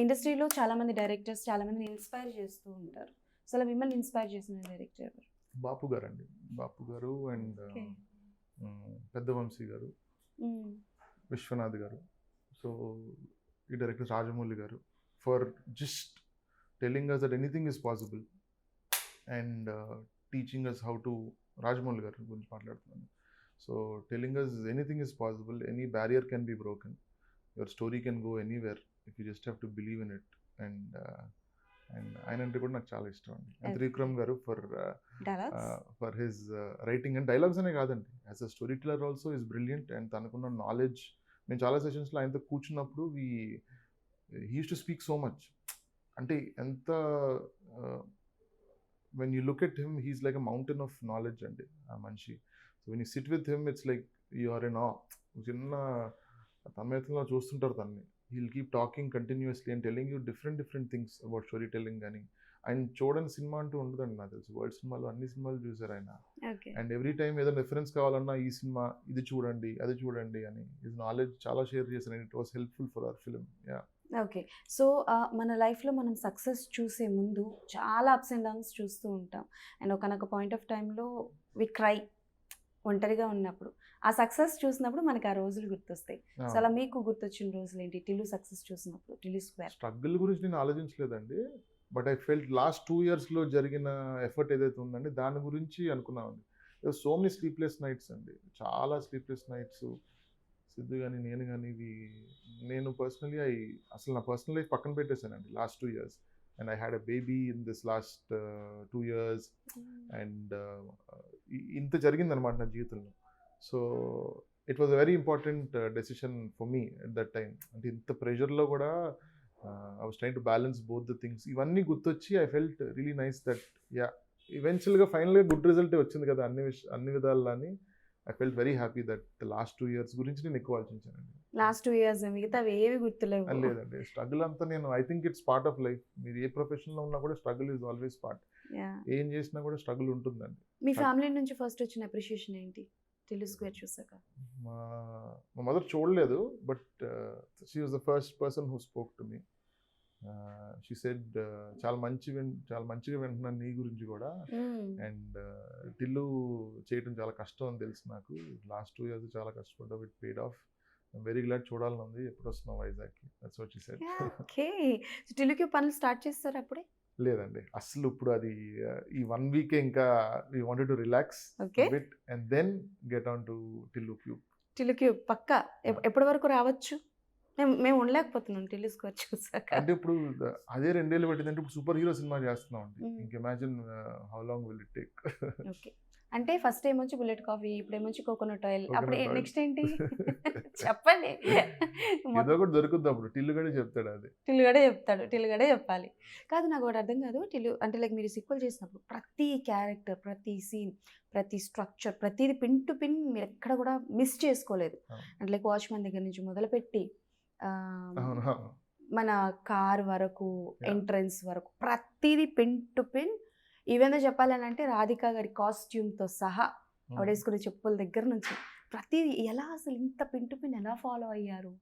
ఇండస్ట్రీలో చాలా మంది డైరెక్టర్స్ చాలా మందిని ఇన్స్పైర్ చేస్తూ ఉంటారు. సో అలా మిమ్మల్ని ఇన్స్పైర్ చేసిన డైరెక్టర్ ఎవరు? బాపు గారు అండి. బాపు గారు అండ్ పెద్ద వంశీ గారు, విశ్వనాథ్ గారు. సో ఈ director Rajamouli garu for just telling us that anything is possible and teaching us how to. Rajamouli గారి గురించి మాట్లాడుతున్నాను. So telling us anything is possible, any barrier can be broken, your story can go anywhere if you just have to believe in it. And ఆయన అంటే కూడా నాకు చాలా ఇష్టం అండి. And Trivikram garu for his writing and dialogues అనే కాదండి, as a story teller also is brilliant. And తనకున్న నాలెడ్జ్, మేము చాలా సెషన్స్లో ఆయనతో కూర్చున్నప్పుడు he use to speak so much. అంటే ఎంత when you look at him he's like a mountain of knowledge అండి ఆ మనిషి. So when you sit with him it's like you are in ఆ చిన్న తన్మయత్వంలో చూస్తుంటారు తనని. He'll keep talking continuously and telling you different things about story telling. కానీ ఆయన చూడని సినిమా అంటూ ఉండదండి నాకు తెలిసి. వరల్డ్ సినిమాలో అన్ని సినిమాలు చూసారు ఆయన. అండ్ ఎవ్రీ టైం ఏదైనా రిఫరెన్స్ కావాలన్నా ఈ సినిమా ఇది చూడండి అది చూడండి అని హిజ్ నాలెడ్జ్ చాలా షేర్ చేశారు. And it was helpful for hour film. Yeah. Okay. So మన లైఫ్లో మనం సక్సెస్ చూసే ముందు చాలా అప్స్ అండ్ డౌన్స్ చూస్తూ ఉంటాం. అండ్ ఒకనొక పాయింట్ ఆఫ్ టైంలో వి క్రై ఒంటరిగా ఉన్నప్పుడు. ఆ సక్సెస్ చూసినప్పుడు మనకి ఆ రోజులు గుర్తొస్తాయి. సో అలా మీకు గుర్తొచ్చిన రోజులు ఏంటి టిల్లు సక్సెస్ చూసినప్పుడు? టిల్లు స్క్వేర్ స్ట్రగుల్ గురించి నేను ఆలోచించలేదండి. బట్ ఐ ఫెల్ట్ లాస్ట్ 2 ఇయర్స్లో జరిగిన ఎఫర్ట్ ఏదైతే ఉందండి దాని గురించి అనుకున్నామండి. సో మెనీ స్లీప్లెస్ నైట్స్ అండి, చాలా స్లీప్లెస్ నైట్స్. సిద్ధు కానీ నేను కానీ నేను పర్సనలీ అసలు నా పర్సనల్ లైఫ్ పక్కన పెట్టేశానండి last 2 years. And I had a baby in this last 2 years. And ఇంత జరిగిందనమాట నా జీవితంలో. So it was a very important decision for me at that time. అంటే ఇంత ప్రెషర్లో కూడా I was trying to balance both the things. ఇవన్నీ గుర్తొచ్చి I felt really nice that ఈవెన్చువల్గా ఫైనల్గా గుడ్ రిజల్టే వచ్చింది కదా అన్ని విధాల్లో అని. I felt very happy that last 2 years గురించి నేను ఎక్కువ ఆలోచించానండి. లాస్ట్ 2 ఇయర్స్ మిగతా ఏవి గుర్తులేవు. లేదండి, స్ట్రగుల్ అంతా I think it's part of life. మీరు ఏ ప్రొఫెషన్లో ఉన్నా కూడా స్ట్రగుల్ ఈజ్ ఆల్వేస్ పార్ట్. ఏం చేసినా కూడా స్ట్రగుల్ ఉంటుందండి. మీ ఫ్యామిలీ నుంచి ఫస్ట్ వచ్చిన అప్రిషియేషన్ ఏంటి టీలు స్క్వేర్ చూసాక? మా మదర్ చూడలేదు, but she was the first person who spoke to me. She said చాలా మంచిగా వింటున్నాను నీ గురించి కూడా. అండ్ టిల్లు చేయటం చాలా కష్టం అని తెలుసు నాకు. లాస్ట్ 2 ఇయర్స్ చాలా కష్టపడ్డావు, it paid off. I'm very glad, చూడాలని ఉంది. ఎప్పుడు వస్తున్నావు వైజాగ్కి? That's what she said. Okay. టిల్లుకి పనులు స్టార్ట్ చేస్తారు అప్పుడే? లేదండి, అసలు ఇప్పుడు అది ఈ 1 వీకే ఇంకా we wanted to relax bit and then get on to Tillu cube. Tillu cube పక్కా ఎప్పటి వరకు రావచ్చు? మేము ఉండలేకపోతున్నాం టిల్లు స్క్వేర్ చూసాక. అంటే ఇప్పుడు అదే 2 ఏళ్ళు పట్టిందంటే ఇప్పుడు సూపర్ హీరో సినిమా చేస్తున్నాం అండి. ఇంక imagine how long will it take. Okay. అంటే ఫస్ట్ ఏమొచ్చి బుల్లెట్ కాఫీ, ఇప్పుడు ఏమొచ్చి కోకోనట్ ఆయిల్, అప్పుడు నెక్స్ట్ ఏంటి చెప్పండి. ఏదో ఒకటి దొరుకుద్ది అప్పుడు. టిల్లుగడే చెప్తాడు, అది టిల్లుగడే చెప్పాలి. కాదు, నాకు ఒకటి అర్థం కాదు. టిల్లు అంటే లైక్ మీరు సీక్వెల్ చేసినప్పుడు ప్రతి క్యారెక్టర్, ప్రతి సీన్, ప్రతి స్ట్రక్చర్, ప్రతిది పిన్ టు పిన్ మీరు ఎక్కడ కూడా మిస్ చేసుకోలేదు. అంటే లైక్ వాచ్మెన్ దగ్గర నుంచి మొదలుపెట్టి మన కార్ వరకు, ఎంట్రన్స్ వరకు ప్రతిదీ పిన్ టు పిన్. ఈవెన్ చెప్పాలని అంటే రాధిక గారి కాస్ట్యూమ్తో సహా ఆవిడేసుకునే చెప్పుల దగ్గర నుంచి ప్రతిదీ ఎలా, అసలు ఇంత పిన్ టు పిన్ ఎలా ఫాలో అయ్యారు?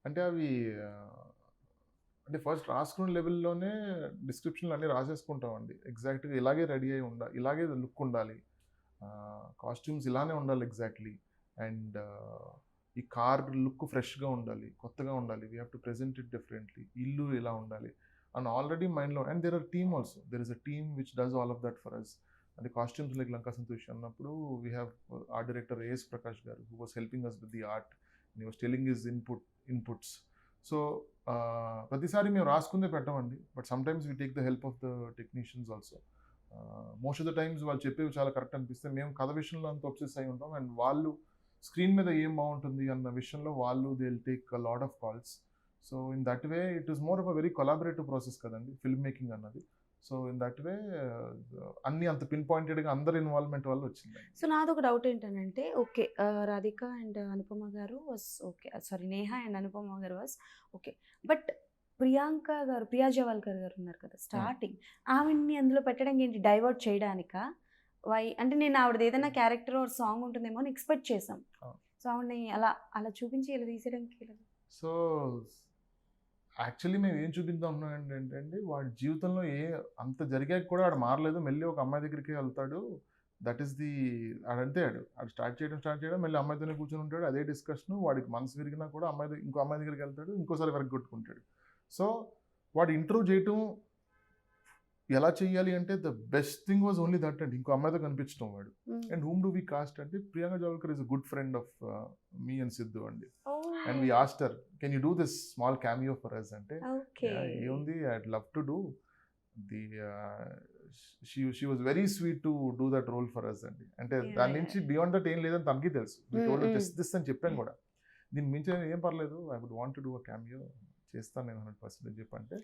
అంటే అవి అంటే ఫస్ట్ రాసుకున్న లెవెల్లోనే డిస్క్రిప్షన్లు అన్నీ రాసేసుకుంటామండి. ఎగ్జాక్ట్గా ఇలాగే రెడీ అయి ఉండాలి, ఇలాగే లుక్ ఉండాలి, కాస్ట్యూమ్స్ ఇలానే ఉండాలి ఎగ్జాక్ట్లీ. అండ్ ఈ కార్ లుక్ ఫ్రెష్గా ఉండాలి, కొత్తగా ఉండాలి, we have to present it differently, ఇల్లు ఇలా ఉండాలి అని ఆల్రెడీ మైండ్లో. And there are team also, there is a team which does all of that for us. అంటే కాస్ట్యూమ్స్ లైక్ లంకా సంతోష్ అన్నప్పుడు we have art director A S Prakash garu who was helping us with the art, he was telling his inputs. So ప్రతిసారి మేము రాసుకుందే పెట్టమండి, but sometimes we take the help of the technicians also. Most of the times వాళ్ళు చెప్పేవి చాలా correct అనిపిస్తే మేము కథ విషయంలో అంత ఒబ్సెస్ అయి ఉంటాం. అండ్ వాళ్ళు స్క్రీన్ మీద ఏం బాగుంటుంది అన్న విషయంలో వాళ్ళు they will take a lot of calls. So in that way it is more of a very collaborative process కదండి ఫిల్మ్ మేకింగ్ అన్నది. సో ఇన్ దట్ వే అన్ని అంత పిన్ పాయింటెడ్గా అందరి ఇన్వాల్వ్మెంట్ వల్ల వచ్చింది. సో నాది ఒక డౌట్ ఏంటంటే, ఓకే రాధిక అండ్ అనుపమ గారు was okay, sorry Neha and Anupama గారు వాస్ ఓకే, బట్ ప్రియాంక గారు, ప్రియా జవాల్కర్ గారు ఉన్నారు కదా స్టార్టింగ్, ఆవిడ్ని అందులో పెట్టడానికి ఏంటి, డైవర్ట్ చేయడానికా? అంటే నేను ఆవిడది ఏదైనా క్యారెక్టర్ ఆర్ సాంగ్ ఉంటుందేమో అని ఎక్స్పెక్ట్ చేసాం. సో ఆవిడని అలా చూపించి ఇలా తీసేయడానికి. సో యాక్చువల్లీ మేము ఏం చూపిద్దాం ఏంటంటే వాడి జీవితంలో అంత జరిగాక కూడా ఆడు మారలేదు, మళ్ళీ ఒక అమ్మాయి దగ్గరికి వెళ్తాడు. దట్ ఈస్ ది ఆడంతే ఆడు స్టార్ట్ చేయడం మళ్ళీ అమ్మాయితోనే కూర్చొని ఉంటాడు, అదే డిస్కషన్. వాడికి మనసు విరిగినా కూడా ఇంకో అమ్మాయి దగ్గరికి వెళ్తాడు, ఇంకోసారి వరకు కొట్టుకుంటాడు. సో వాడు ఇంటర్వ్యూ చేయటం ఎలా చెయ్యాలి అంటే the best thing was only that అండి, ఇంకో అమ్మాయితో కనిపించడం వాడు. And whom do we cast అంటే Priyanka Jawalkar is a good friend of me and Siddhu అండి. And we asked her, can you do this small cameo for us అంటే, ఏముంది, I'd love to do the she was very sweet to do that role for us అండి. అంటే దాని నుంచి beyond that ఏం లేదని తనకి తెలుసు. జస్ట్ దిస్ అని చెప్పాను కూడా, దీన్ని మించి ఏం పర్లేదు, I would want to do a cameo, చేస్తాను నేను 100% చెప్పంటే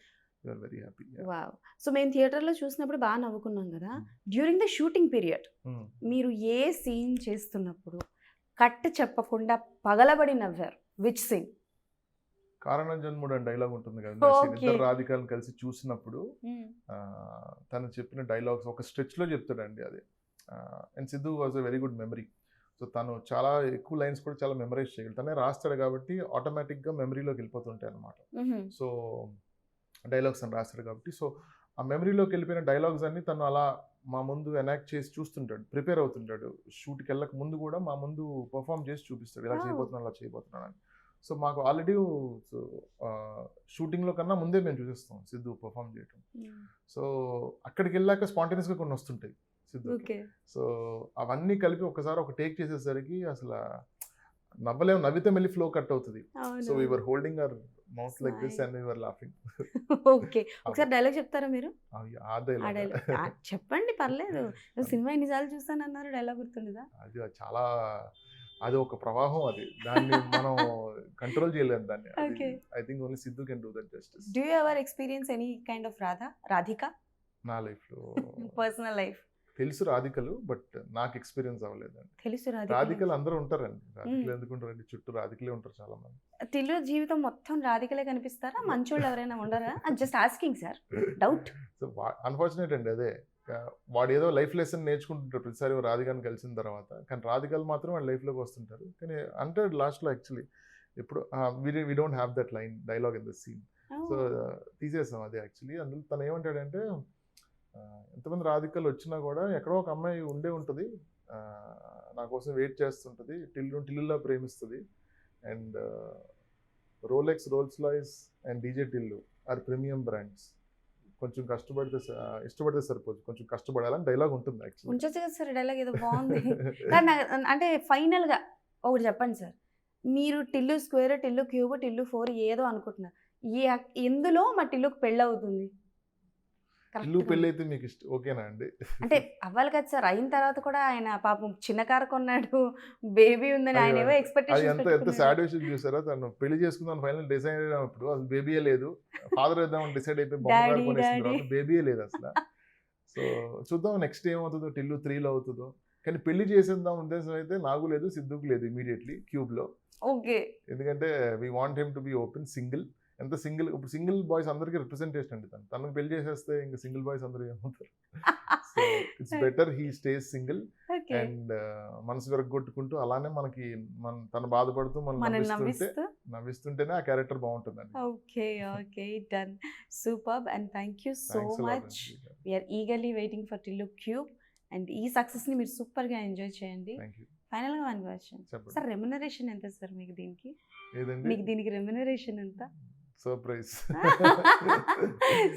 you are very happy. Wow. So మేము థియేటర్లో చూసినప్పుడు బాగా నవ్వుకున్నాం కదా. డ్యూరింగ్ ద షూటింగ్ పీరియడ్ మీరు ఏ సీన్ చేస్తున్నప్పుడు కట్ చెప్పకుండా పగలబడి నవ్వారు? Which scene? కారణ జన్ముడు అని డైలాగ్ ఉంటుంది కదా, ఇద్దరు రాధికలను కలిసి చూసినప్పుడు తను చెప్పిన డైలాగ్స్ ఒక స్ట్రెచ్లో చెప్తాడండి అది. And Siddhu was a very good memory. So తను చాలా ఎక్కువ లైన్స్ కూడా చాలా మెమరైజ్ చేయగలరు, తనే రాస్తాడు కాబట్టి ఆటోమేటిక్గా మెమరీలోకి వెళ్ళిపోతుంటాయి అన్నమాట. సో డైలాగ్స్ అని రాస్తాడు కాబట్టి, సో ఆ మెమరీలోకి వెళ్ళిపోయిన డైలాగ్స్ అన్ని తను అలా మా ముందు ఎనాక్ట్ చేసి చూస్తుంటాడు, ప్రిపేర్ అవుతుంటాడు. షూట్కి వెళ్ళక ముందు కూడా మా ముందు పర్ఫామ్ చేసి చూపిస్తాడు, ఇలా చేయబోతున్నాను అలా చేయబోతున్నాను అని. సో మాకు ఆల్రెడీ షూటింగ్లో కన్నా ముందే మేము చూసేస్తాం సిద్ధు పర్ఫామ్ చేయటం. సో అక్కడికి వెళ్ళాక స్పాంటేనియస్గా కొన్ని వస్తుంటాయి సిద్ధు. ఓకే. సో అవన్నీ కలిపి ఒకసారి ఒక టేక్ చేసేసరికి అసలు నవ్వలేము, నవ్వితే మళ్ళీ ఫ్లో కట్ అవుతుంది. So we were holding our mouth like this and we were laughing. Okay. ఒకసారి డైలాగ్ చెప్తారా మీరు? ఆ dialogue. చెప్పండి, పర్లేదు. సినిమా ఎన్నిసార్లు చూస్తానన్నారు, డైలాగ్ గుర్తుండదా? అది చాలా, అది ఒక ప్రవాహం, అది దాన్ని మనం కంట్రోల్ చేయలేము దాన్ని. Okay. I think only Siddhu can do that justice. Do you ever experience any kind of Radhika నా లైఫ్లో పర్సనల్ లైఫ్? తెలుసు రాధికలు, బట్ నాకు ఎక్స్పీరియన్స్ అవ్వలేదండి. తెలుసు రాధికలు అందరూ ఉంటారండి, రాధికలు ఎందుకు ఉంటారండి, చుట్టూ రాధికలే ఉంటారు చాలా మంది. టిల్లు జీవితం మొత్తం రాధికలే కనిపిస్తారా? మంచోళ్ళు ఎవరైనా ఉండరా? Just asking sir, doubt. So unfortunate అండి అదే. వాడు ఏదో లైఫ్ లెసన్ నేర్చుకుంటుంటారు ప్రతిసారి రాధికాని కలిసిన తర్వాత, కానీ రాధికలు మాత్రం వాడి లైఫ్లోకి వస్తుంటారు. కానీ అంటే లాస్ట్లో యాక్చువల్లీ ఇప్పుడు we don't have that line dialogue in the scene. So తీసేసాం అది యాక్చువల్లీ. అందులో తను ఏమంటాడంటే, ఎంతమంది రాధికలు వచ్చినా కూడా ఎక్కడో ఒక అమ్మాయి ఉండే ఉంటుంది, నా కోసం వెయిట్ చేస్తుంటుంది, టిల్లులా ప్రేమిస్తుంది, and Rolex, Rolls Royce and DJ Tillu are premium brands. కొంచెం ఇష్టపడితే సరిపోదు, కొంచెం కష్టపడాలని డైలాగ్ ఉంటుంది యాక్చువల్లీ. ఉంచొచ్చు కదా సార్ డైలాగ్, ఏదో బాగుంది. అంటే ఫైనల్గా ఒకటి చెప్పండి సార్, మీరు టిల్లు స్క్వేర్, టిల్లు క్యూబ్, టిల్లు 4 ఏదో అనుకుంటున్నారు, ఎందులో మా టిల్లుకి పెళ్ళి అవుతుంది? టిల్లు పెళ్ళి అయితే మీకు ఓకేనా అండి? అంటే అవ్వాలి కదా సార్, అయిన తర్వాత కూడా ఆయన పాపం చిన్న కారు కొన్నాడు, బేబీ ఉందని ఆయన ఏవో అది ఎక్స్పెక్టేషన్ ఎంత సాడ్ విషయం చూసారా, తను పెళ్లి చేసుకుందాం ఫైనల్ డిసైడ్ అయినప్పుడు అసలు బేబీయే లేదు. ఫాదర్ వేద్దామని డిసైడ్ అయిపోయి బొమ్మగారు కొనేసిన తర్వాత బేబీయే లేదు అసలు. సో చూద్దాం నెక్స్ట్ ఏమవుతుందో, టిల్లు 3లో అవుతుందో. కానీ పెళ్లి చేసేద్దాం ఉద్దేశం అయితే నాకు లేదు, సిద్ధుకు లేదు ఇమీడియట్లీ క్యూబ్లో. ఓకే. ఎందుకంటే we want him to be open single. ఎంత సింగిల్, ఇప్పుడు సింగిల్ బాయ్స్ అందరికీ రిప్రజెంటేషన్ అండి తనకు పెళ్లి చేసేస్తే ఇంకా సింగిల్ బాయ్స్ అందరూ ఏమవుతారు. So it's better he stays single and మనసు విరగొట్టుకుంటూ అలానే మనకి తను బాధపడుతూ మనం నవ్విస్తుంటేనే ఆ క్యారెక్టర్ బాగుంటుందండి. Okay. Okay, done. Superb and thank you so much. We are eagerly waiting for Tillu cube and ఈ సక్సెస్ని మీరు సూపర్గా ఎంజాయ్ చేయండి. ఫైనల్గా వన్ క్వశ్చన్ సార్, రెమ్యునరేషన్ ఎంత సార్ మీకు దీనికి? మీకు దీనికి రెమ్యునరేషన్ ఎంత? సర్ప్రైజ్.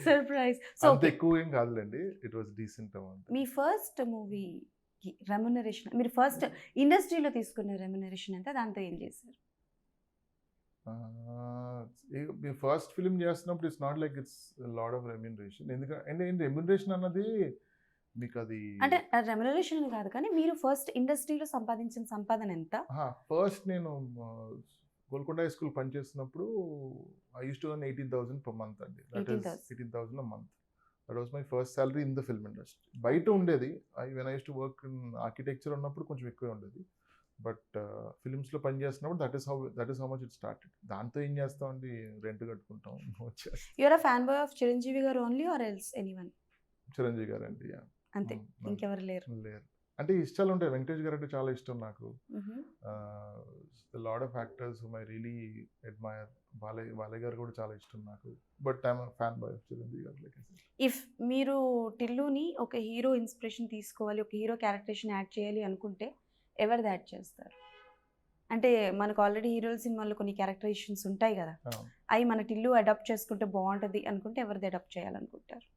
సర్ప్రైజ్. సో అంత ఎక్కువ ఏం కాదులేండి, it was decent amount. Me first మూవీకి రెమ్యునరేషన్, మీరు ఫస్ట్ ఇండస్ట్రీలో తీసుకున్న రెమ్యునరేషన్ ఎంత, దాంతో ఏం చేశారు? మీ ఫస్ట్ ఫిలిం చేస్తున్నప్పుడు it's not like it's lot of remuneration. ఎందుకంటే రెమ్యునరేషన్ అన్నది మీకు అది అంటే రెమ్యునరేషన్ అని కాదు, కానీ మీరు ఫస్ట్ ఇండస్ట్రీలో సంపాదించిన సంపాదన ఎంత? ఫస్ట్ నేను గోల్కొండ హై స్కూల్ పనిచేస్తున్నప్పుడు I use to earn 18,000 per month అండి. That is 18,000 a month. That was my first salary in the film industry. బయట ఉండేది, when I use to work in architecture ఉన్నప్పుడు కొంచెం ఎక్కువే ఉండేది, బట్ ఫిల్మ్స్లో పనిచేస్తున్నప్పుడు that is how much it started. దాంతో ఏం చేస్తామండి, రెంట్ కట్టుకుంటాం. You're a fan boy of Chiranjeevi garu only or else anyone? Chiranjeevi గారు అండి, అంతే, ఇంకెవరు లేరు? అంటే ఇష్టాలు ఉంటాయి. వెంకటేష్ గారు అంటే చాలా ఇష్టం నాకు. Lot of actors whom I really admire. Balayya గారు కూడా చాలా ఇష్టం నాకు, but I'm fan boy of Chiranjeevi గారు. ఇఫ్ మీరు టిల్లుని ఒక హీరో ఇన్స్పిరేషన్ తీసుకోవాలి, ఒక హీరో క్యారెక్టరేషన్ యాడ్ చేయాలి అనుకుంటే ఎవరిది యాడ్ చేస్తారు? అంటే మనకు ఆల్రెడీ హీరోల సినిమాల్లో కొన్ని క్యారెక్టరైజేషన్స్ ఉంటాయి కదా, అవి మన టిల్లు అడాప్ట్ చేసుకుంటే బాగుంటుంది అనుకుంటే ఎవరిది అడాప్ట్ చేయాలనుకుంటారు?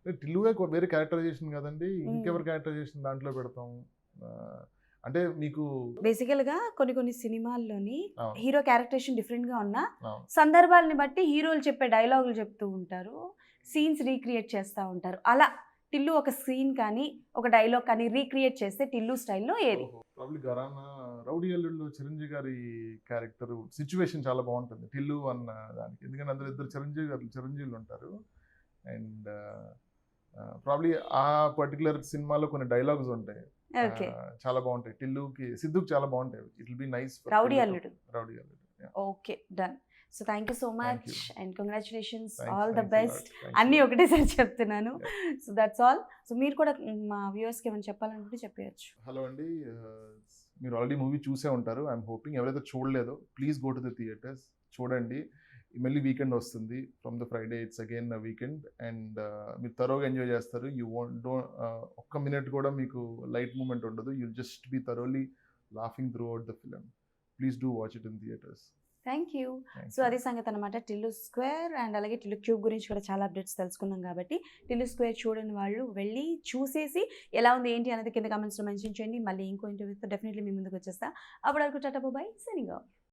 టిల్లుగా వేరే క్యారెక్టరైజేషన్ కదండి, ఇంకెవరి క్యారెక్టరైజేషన్ దాంట్లో పెడతాం. అంటే మీకు బేసికల్గా కొన్ని సినిమాల్లోని హీరో క్యారెక్టరేషన్ డిఫరెంట్గా ఉన్నా సందర్భాలని బట్టి హీరోలు చెప్పే డైలాగులు చెప్తూ ఉంటారు, సీన్స్ రీక్రియేట్ చేస్తూ ఉంటారు. అలా టిల్లు ఒక సీన్ కానీ ఒక డైలాగ్ కానీ రీక్రియేట్ చేస్తే టిల్లు స్టైల్లో ఏది? ప్రాబ్లీ ఘరానా రౌడీ అల్లుళ్ళు చిరంజీవి గారి క్యారెక్టర్ సిచ్యువేషన్ చాలా బాగుంటుంది టిల్లు అన్న దానికి. ఎందుకంటే అందరూ ఇద్దరు చిరంజీవులు ఉంటారు, అండ్ ప్రాబ్లీ ఆ పర్టికులర్ సినిమాలో కొన్ని డైలాగ్స్ ఉంటాయి, చాలా బాగుంటాయి. సిద్ధుకి చాలా బాగుంటాయి. It will be nice for Rowdy Alludu. Okay, done. So thank you so much and congratulations, all the best. అన్నీ ఒకటేసారి చెప్తున్నాను. So that's all. సో మీరు కూడా మా వ్యూవర్స్కి ఏమైనా చెప్పాలనుకుంటే చెప్పేయచ్చు. హలో అండి, మీరు ఆల్రెడీ మూవీ చూసే ఉంటారు. ఐఎమ్ హోపింగ్ ఎవరైతే చూడలేదో please go to the theatres, చూడండి. మళ్ళీ వీకెండ్ వస్తుంది, from the Friday it's again weekend, and మీరు థరోగా ఎంజాయ్ చేస్తారు. ఒక్క మినిట్ కూడా మీకు లైట్ మూమెంట్ ఉండదు. You just be thoroughly laughing throughout the film. Please do watch it in theatres. Thank you. So అది సంగతి అనమాట. టిల్లు స్క్వేర్ అండ్ అలాగే టిల్లు క్యూబ్ గురించి కూడా చాలా అప్డేట్స్ తెలుసుకున్నాం కాబట్టి టిల్లు స్క్వేర్ చూడని వాళ్ళు వెళ్ళి చూసేసి ఎలా ఉంది ఏంటి అనేది కింద కామెంట్స్లో మెన్షన్ చేయండి. మళ్ళీ ఇంకో ఇంటర్వ్యూతో డెఫినెట్లీ మీ ముందుకు వచ్చేస్తా. అప్పటి వరకు టాటా బై, సైనింగ్ ఆఫ్.